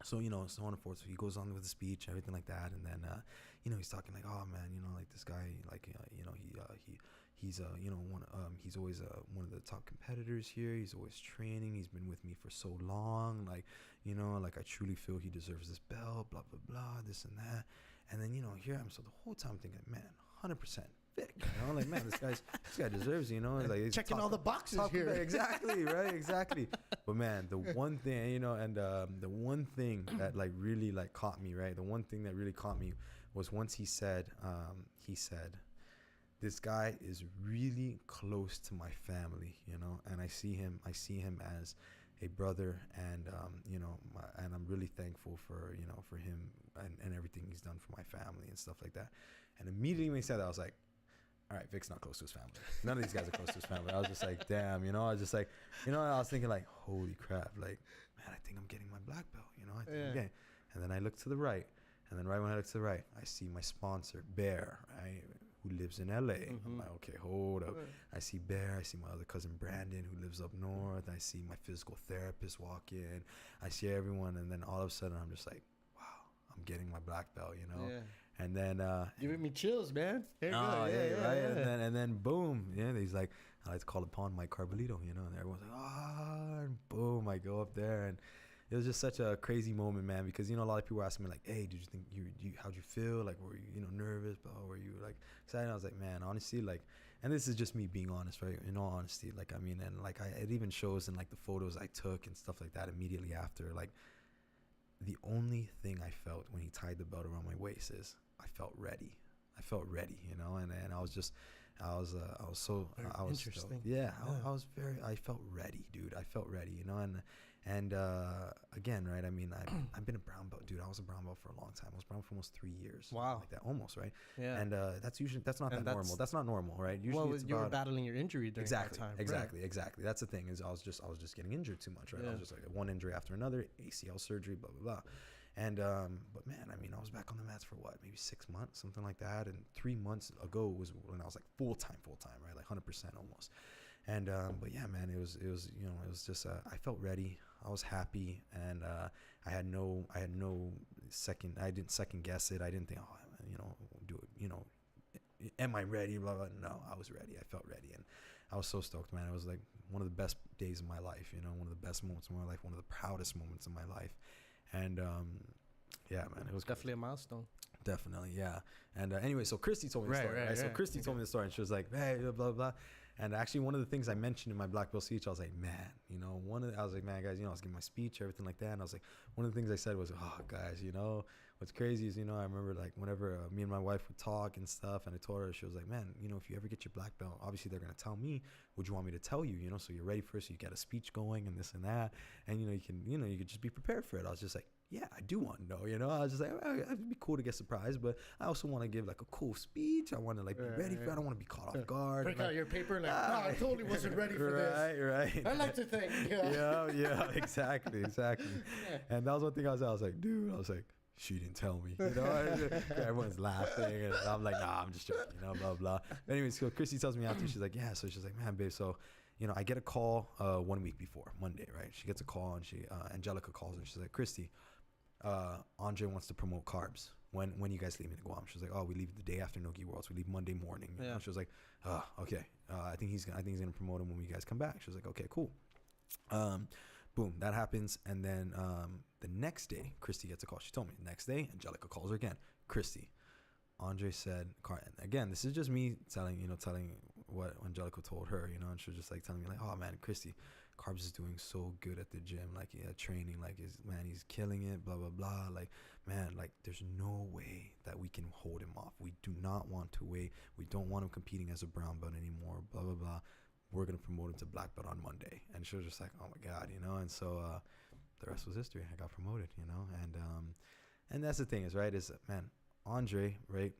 so, you know, so on and forth. So he goes on with the speech, everything like that, and then you know, he's talking like, oh man, you know, like this guy, like you know, he's you know, he's always one of the top competitors here. He's always training. He's been with me for so long. Like, you know, like I truly feel he deserves this belt. Blah blah blah. This and that. And then, you know, here I'm. So the whole time thinking, man, 100% Vic. You know, like, man, this guy deserves. You know, like he's
checking all the boxes here.
Exactly, right, exactly. But man, the one thing, you know, and the one thing that like really like caught me, right? The one thing that really caught me was once he said, this guy is really close to my family, you know, and I see him as a brother, and you know, and I'm really thankful for, you know, for him and everything he's done for my family and stuff like that. And immediately when he said that, I was like, all right, Vic's not close to his family. None of these guys are close to his family. I was just like, damn, you know. I was just like, you know, I was thinking like, holy crap, like, man, I think I'm getting my black belt, you know. I think I'm getting. And then I look to the right, and then right when I look to the right, I see my sponsor, Bear, right, who lives in LA. I'm like, okay, hold up. I see Bear, I see my other cousin Brandon, who lives up north. I see my physical therapist walk in. I see everyone, and then all of a sudden I'm just like, wow, I'm getting my black belt, you know. Yeah. And then
giving me chills, man.
There you go. Yeah, right. Yeah. And then boom, yeah, he's like, I like to call upon my Carbullido, you know, and everyone's like, and boom, I go up there, and it was just such a crazy moment, man, because, you know, a lot of people were asking me like, hey, did you think how'd you feel? Like, were you, you know, nervous? But were you like excited? And I was like, man, honestly, like, and this is just me being honest, right? In all honesty, like, I mean, and like, it even shows in like the photos I took and stuff like that immediately after. Like, the only thing I felt when he tied the belt around my waist is I felt ready, you know, and I was so
interesting.
I felt ready, dude. I felt ready, you know, and again, right? I mean, I've been a brown belt, dude. I was a brown belt for a long time. I was brown for almost 3 years.
Wow,
like that, almost, right?
Yeah.
And that's not normal. That's not normal, right? Usually,
well, you were battling your injury during that time.
Exactly. That's the thing, is I was just getting injured too much, right? I was just like one injury after another, ACL surgery, blah blah blah. And but man, I mean, I was back on the mats for what, maybe 6 months, something like that. And 3 months ago was when I was like full time, right, like 100% almost. And but yeah, man, it was you know, it was just I felt ready. I was happy, and I didn't second guess it. I didn't think, oh, you know, do it, you know, am I ready? Blah blah. No, I was ready. I felt ready, and I was so stoked, man. It was like one of the best days of my life, you know, one of the best moments of my life, one of the proudest moments of my life. And yeah, man, it was
definitely a milestone.
Definitely, yeah. And anyway, so Christy told me the story. Right? So Christy told me the story, and she was like, hey, blah blah blah. And actually, one of the things I mentioned in my black belt speech, I was like, man, you know, I was like, man, guys, you know, I was giving my speech, everything like that, and I was like, one of the things I said was, oh, guys, you know, what's crazy is, you know, I remember like whenever me and my wife would talk and stuff, and I told her, she was like, man, you know, if you ever get your black belt, obviously they're gonna tell me, would you want me to tell you, you know, so you're ready for it, so you get a speech going and this and that, and you could just be prepared for it. I was just like, yeah, I do want to know, you know. I was just like, oh, it'd be cool to get surprised, but I also want to give like a cool speech. I want to like be ready for it. I don't want to be caught off guard.
Break out your paper, like, no, I totally wasn't ready for this.
Right.
I like to think.
Yeah, exactly. And that was one thing I was like, dude, she didn't tell me, you know. Everyone's laughing, and I'm like, nah, I'm just joking, you know, blah blah. But anyways, so Christy tells me after, she's like, yeah. So she's like, man, babe, so
you know, I get a call 1 week before Monday, right? She gets a call and Angelica calls and she's like, Christy, Andre wants to promote carbs. When you guys leaving to Guam? She was like, oh, we leave the day after Nogi Worlds. We leave Monday morning. You know? She was like, oh, okay. I think he's gonna promote him when we guys come back. She was like, okay, cool. Boom, that happens, and then the next day, Christy gets a call. She told me the next day, Angelica calls her again. Christy, Andre said, again, this is just me telling what Angelica told her, you know, and she was just like telling me like, oh man, Christy, Carbs is doing so good at the gym, like training, like he's killing it, blah blah blah. Like, man, like there's no way that we can hold him off. We do not want to wait. We don't want him competing as a brown belt anymore. Blah blah blah. We're gonna promote him to black belt on Monday. And she was just like, oh my god, you know. And so the rest was history. I got promoted, you know. And that's the thing is, right, is man, Andre, right,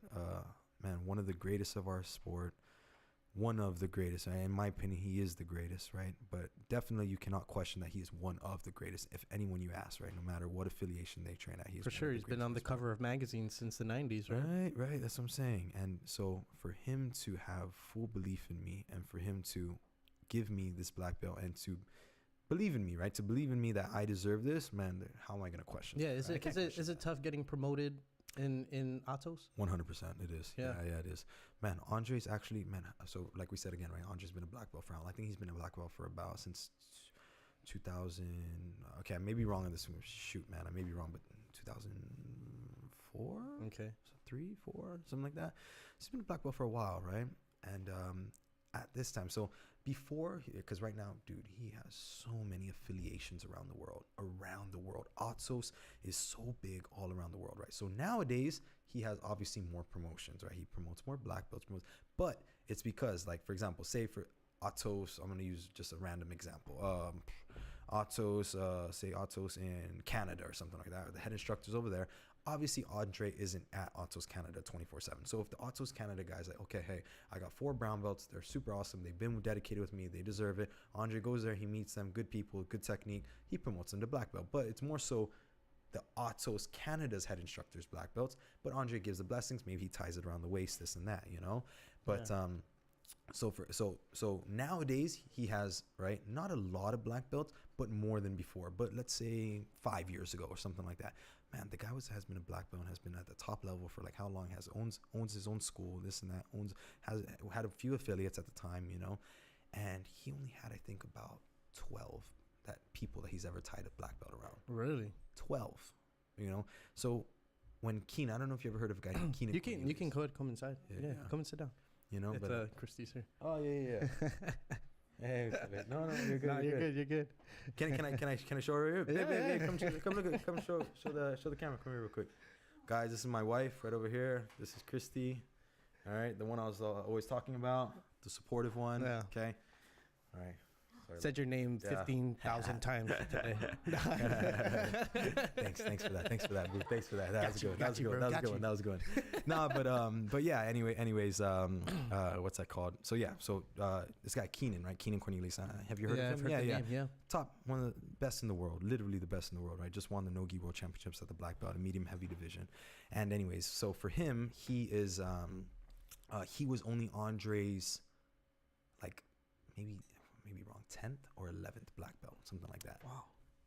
man, one of the greatest of our sport. One of the greatest. In my opinion, he is the greatest, right? But definitely you cannot question that he is one of the greatest. If anyone you ask, right, no matter what affiliation they train at, he's
for sure. He's been on the cover of magazines since the 90s, right?
Right. That's what I'm saying. And so for him to have full belief in me and for him to give me this black belt and to believe in me, right? To believe in me that I deserve this, man, how am I going to question?
Yeah, is it tough getting promoted in Atos?
100% it is. Yeah, it is. Man, Andre's actually, man, so like we said again, right, Andre's been a black belt for I think he's been a black belt for about since 2000. Okay, I may be wrong on this. Shoot, man, I may be wrong, but 2004?
Okay.
So 3, 4, something like that. He's been a black belt for a while, right? And at this time, so before, because right now, dude, he has so many affiliations around the world. Atos is so big all around the world, right? So nowadays, he has obviously more promotions, right? He promotes more black belts, but it's because, like, for example, say for Atos, I'm going to use just a random example. Atos, say Atos in Canada or something like that, or the head instructor's over there. Obviously, Andre isn't at Atos Canada 24/7. So if the Atos Canada guy's like, okay, hey, I got 4 brown belts. They're super awesome. They've been dedicated with me. They deserve it. Andre goes there. He meets them. Good people, good technique. He promotes them to black belt. But it's more so the Atos Canada's head instructors black belts. But Andre gives the blessings. Maybe he ties it around the waist, this and that, you know. But so nowadays he has, right, not a lot of black belts, but more than before. But let's say 5 years ago or something like that. Man, the guy has been a black belt and has been at the top level for like how long? Owns his own school, this and that. Has had a few affiliates at the time, you know, and he only had, I think, about 12 people that he's ever tied a black belt around.
Really?
12, you know. So when Keenan, I don't know if you ever heard of a guy named Keenan.
You can go ahead, come inside. Yeah, come and sit down.
You know,
it's
but
Christy's here.
Oh yeah. Hey, no, you're good.
No, you're good.
Can I show her? Hey, come look. Come show the camera. Come here real quick, guys. This is my wife right over here. This is Christy. All right, the one I was always talking about, the supportive one. Yeah. Okay. All right.
Said your name 15,000 times today.
Thanks for that, boo. Thanks for that. That was good. That was good. No, but yeah. Anyways, what's that called? So yeah. So this guy Keenan, right? Keenan Cornelius. Have you heard of him?
Yeah.
Top, one of the best in the world. Literally the best in the world, right? Just won the Nogi World Championships at the black belt, a medium heavy division. And anyways, so for him, he is he was only Andre's, like, maybe wrong, 10th or 11th black belt, something like that.
Wow.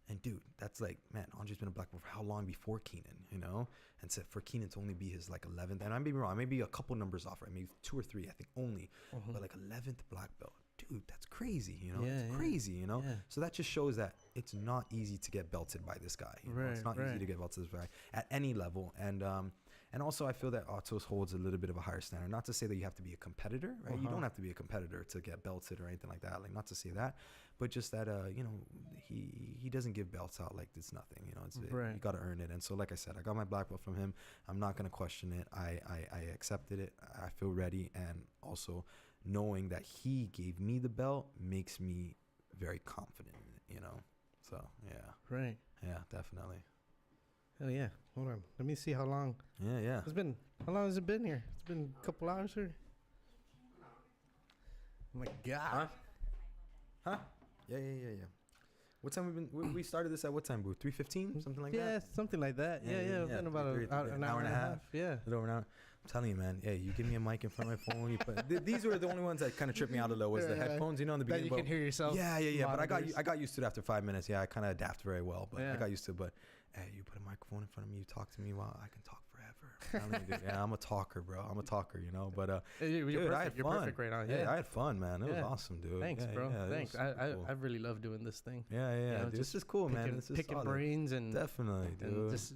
And dude, that's like, man, Andre's been a black belt for how long before Keenan, you know? And so for Keenan to only be his like 11th, and I may be wrong, maybe a couple numbers off, right? Maybe 2 or 3, I think only, but like 11th black belt. Dude, that's crazy, you know? It's crazy, you know? Yeah. So that just shows that it's not easy to get belted by this guy. You know? It's not easy to get belted by this guy at any level. And also, I feel that Atos holds a little bit of a higher standard. Not to say that you have to be a competitor, right? You don't have to be a competitor to get belted or anything like that. Like, not to say that, but just that, you know, he doesn't give belts out like it's nothing. You know, you got to earn it. And so, like I said, I got my black belt from him. I'm not gonna question it. I accepted it. I feel ready, and also knowing that he gave me the belt makes me very confident in it. You know, so yeah.
Right.
Yeah, definitely.
Oh yeah, hold on. Let me see how long.
Yeah.
How long has it been here? It's been a couple hours here. Oh my God.
Huh? Yeah. What time we started this at what time, boo? 3:15, something like that.
Yeah, something like that. Yeah. It's been about an hour and a half. Yeah.
A little over an hour. telling you, man. Hey, you give me a mic in front of my phone. You put, these were the only ones that kind of tripped me out a little. Was the headphones, you know, in the beginning.
That you can hear yourself.
Yeah. But I got used to it after 5 minutes. Yeah, I kind of adapt very well. But I got used to it. But hey, you put a microphone in front of me. You talk to me. Well, I can talk forever. Yeah, I'm a talker, bro. I'm a talker, you know. But
you're
dude,
perfect.
I had
You're
fun.
perfect right now.
Yeah, I had fun, man. It was awesome, dude.
Thanks, bro. Thanks.
Cool.
I really love doing this thing.
Yeah.
You know,
dude, this is cool, man. This is
picking
solid.
brains and
definitely, dude.
and just,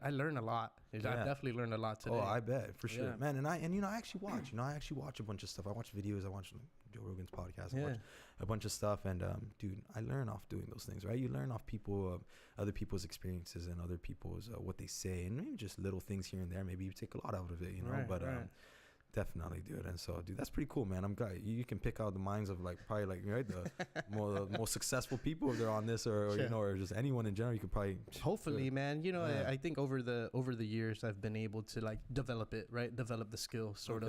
I learn a lot. I definitely learned a lot today.
Oh, I bet for sure, man. And you know, I actually watch. You know, I actually watch a bunch of stuff. I watch videos. I watch Joe Rogan's podcast. I watch a bunch of stuff. And dude, I learn off doing those things, right? You learn off people, other people's experiences and other people's what they say, and maybe just little things here and there. Maybe you take a lot out of it, you know. But definitely, dude. And so, dude, that's pretty cool, man. I'm glad you can pick out the minds of like probably like right the most successful people if they're on this or you know, or just anyone in general. You could probably
hopefully, man. You know, I think over the years I've been able to like develop the skill sort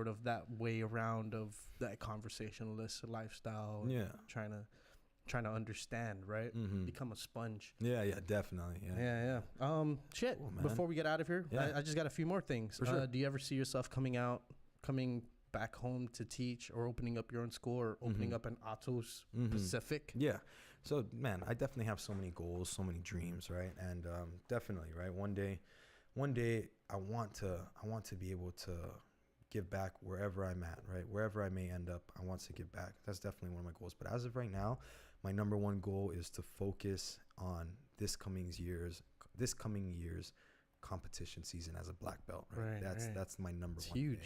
of that way around of that conversationalist lifestyle.
Yeah,
trying to understand, right? Become a sponge.
Yeah, definitely.
Yeah. Shit.
Cool,
before we get out of here, I just got a few more things.
For sure.
Do you ever see yourself coming back home to teach, or opening up your own school, or opening up an Atos Pacific?
Yeah. So, man, I definitely have so many goals, so many dreams, right? And definitely, right? One day, I want to be able to give back wherever I'm at, right? Wherever I may end up, I want to give back. That's definitely one of my goals. But as of right now, my number one goal is to focus on this coming year's competition season as a black belt, right? That's my number one
huge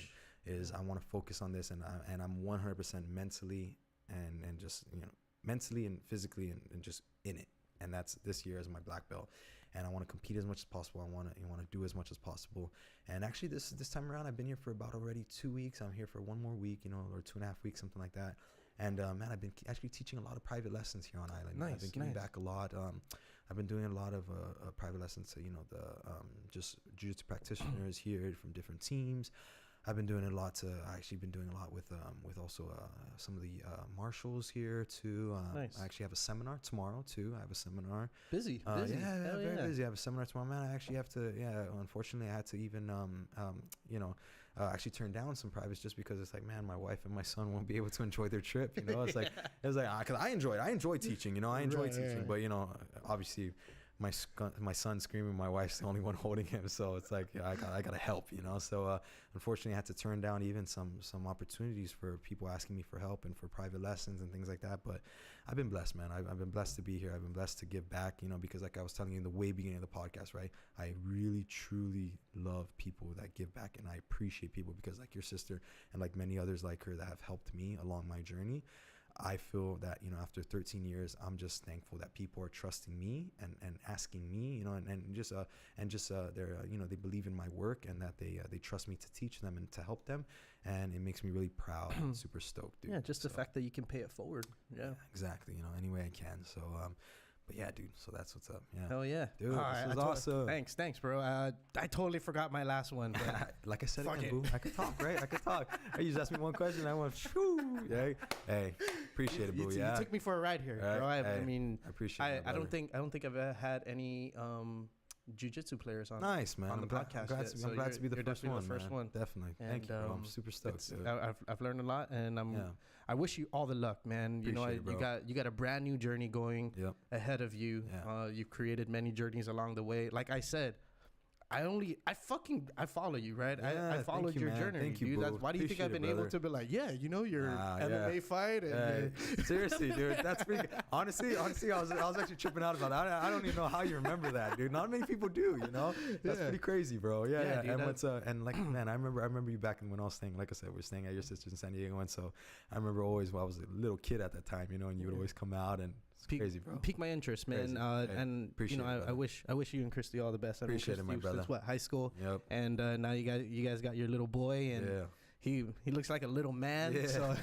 thing, is I want to focus on this, and I'm 100% mentally and just, you know, mentally and physically and just in it. And that's this year as my black belt. And I want to compete as much as possible. I want to do as much as possible. And actually, this time around, I've been here for about already 2 weeks. I'm here for 1 more week, you know, or 2.5 weeks, something like that. And man, I've been actually teaching a lot of private lessons here on Island. I've been giving back a lot. I've been doing a lot of private lessons to, you know, the just jiu-jitsu practitioners here from different teams. I've been doing a lot with also some of the marshals here too. I actually have a seminar tomorrow too. I have a seminar.
Busy.
Very busy. I have a seminar tomorrow, man. I actually have to. Unfortunately, I had to even actually turn down some privates just because it's like, man, my wife and my son won't be able to enjoy their trip. You know, it's like because I enjoy teaching. You know, I enjoy teaching, but you know, obviously, my son's screaming, my wife's the only one holding him, so it's like, yeah, I gotta help, you know. So unfortunately, I had to turn down even some opportunities for people asking me for help and for private lessons and things like that. But I've been blessed, man. I've been blessed to be here. I've been blessed to give back, you know, because like I was telling you in the way beginning of the podcast, right? I really truly love people that give back, and I appreciate people because like your sister and like many others like her that have helped me along my journey. I feel that, you know, after 13 years, I'm just thankful that people are trusting me and asking me, you know, and just they're, you know, they believe in my work and that they trust me to teach them and to help them. And it makes me really proud and super stoked, dude.
Yeah, just the fact that you can pay it forward. Yeah,
exactly. You know, any way I can. So, but yeah, dude. So that's what's up. Yeah.
Hell yeah,
dude. This was awesome.
Thanks, bro. I totally forgot my last one. But
like I said again, boo. I could talk, right? I could talk. You just asked me one question. I went, shoo. Yeah. Hey, appreciate it, boo.
You took me for a ride here, bro. I mean,
I appreciate it.
I don't think I've ever had any jiu-jitsu players on.
Nice, man.
On the podcast.
I'm glad to be the first one.
one.
Definitely. Thank you, bro. I'm super stoked.
I've learned a lot, and I wish you all the luck, man. You know, you got a brand new journey going ahead of you. You've created many journeys along the way. Like I said, I follow you, right? I followed your journey.
Thank you,
dude. That's why do you think I've been able to be like, yeah, you know, your MMA fight? And
seriously, dude, that's pretty good. Honestly, I was actually tripping out about that. I don't even know how you remember that, dude. Not many people do, you know. That's pretty crazy, bro. Yeah. Dude, and like, man, I remember you back when I was staying. Like I said, we're staying at your sister's in San Diego, and so I remember always when I was a little kid at that time, you know, and you would always come out and. Crazy, bro.
Pique my interest, man. And you know, I wish you and Christy all the best.
Appreciate it, my brother.
Since high school.
Yep.
And now you guys got your little boy, and he looks like a little man.
Yeah.
So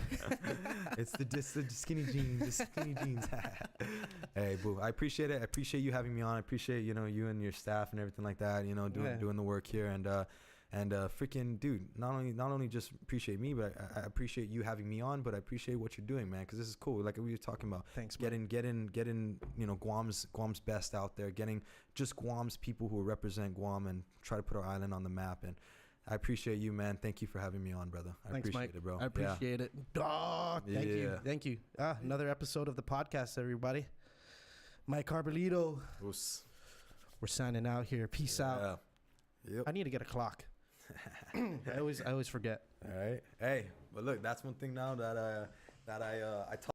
it's the skinny jeans. The skinny jeans. Hey, boo. I appreciate it. I appreciate you having me on. I appreciate, you know, you and your staff and everything like that. You know, doing the work here and freaking dude, not only just appreciate me, but I appreciate you having me on, but I appreciate what you're doing, man, because this is cool. Like we were talking about,
thanks,
getting you know, Guam's best out there, getting just Guam's people who represent Guam and try to put our island on the map. And I appreciate you, man. Thank you for having me on, brother. I
Thanks,
appreciate
Mike.
it, bro.
I appreciate it. Oh, thank you. Another episode of the podcast, everybody. Mike Carbullido.
Oos.
We're signing out here. Peace out.
Yep.
I need to get a clock. I always forget.
All right. Hey, but look, that's one thing now that I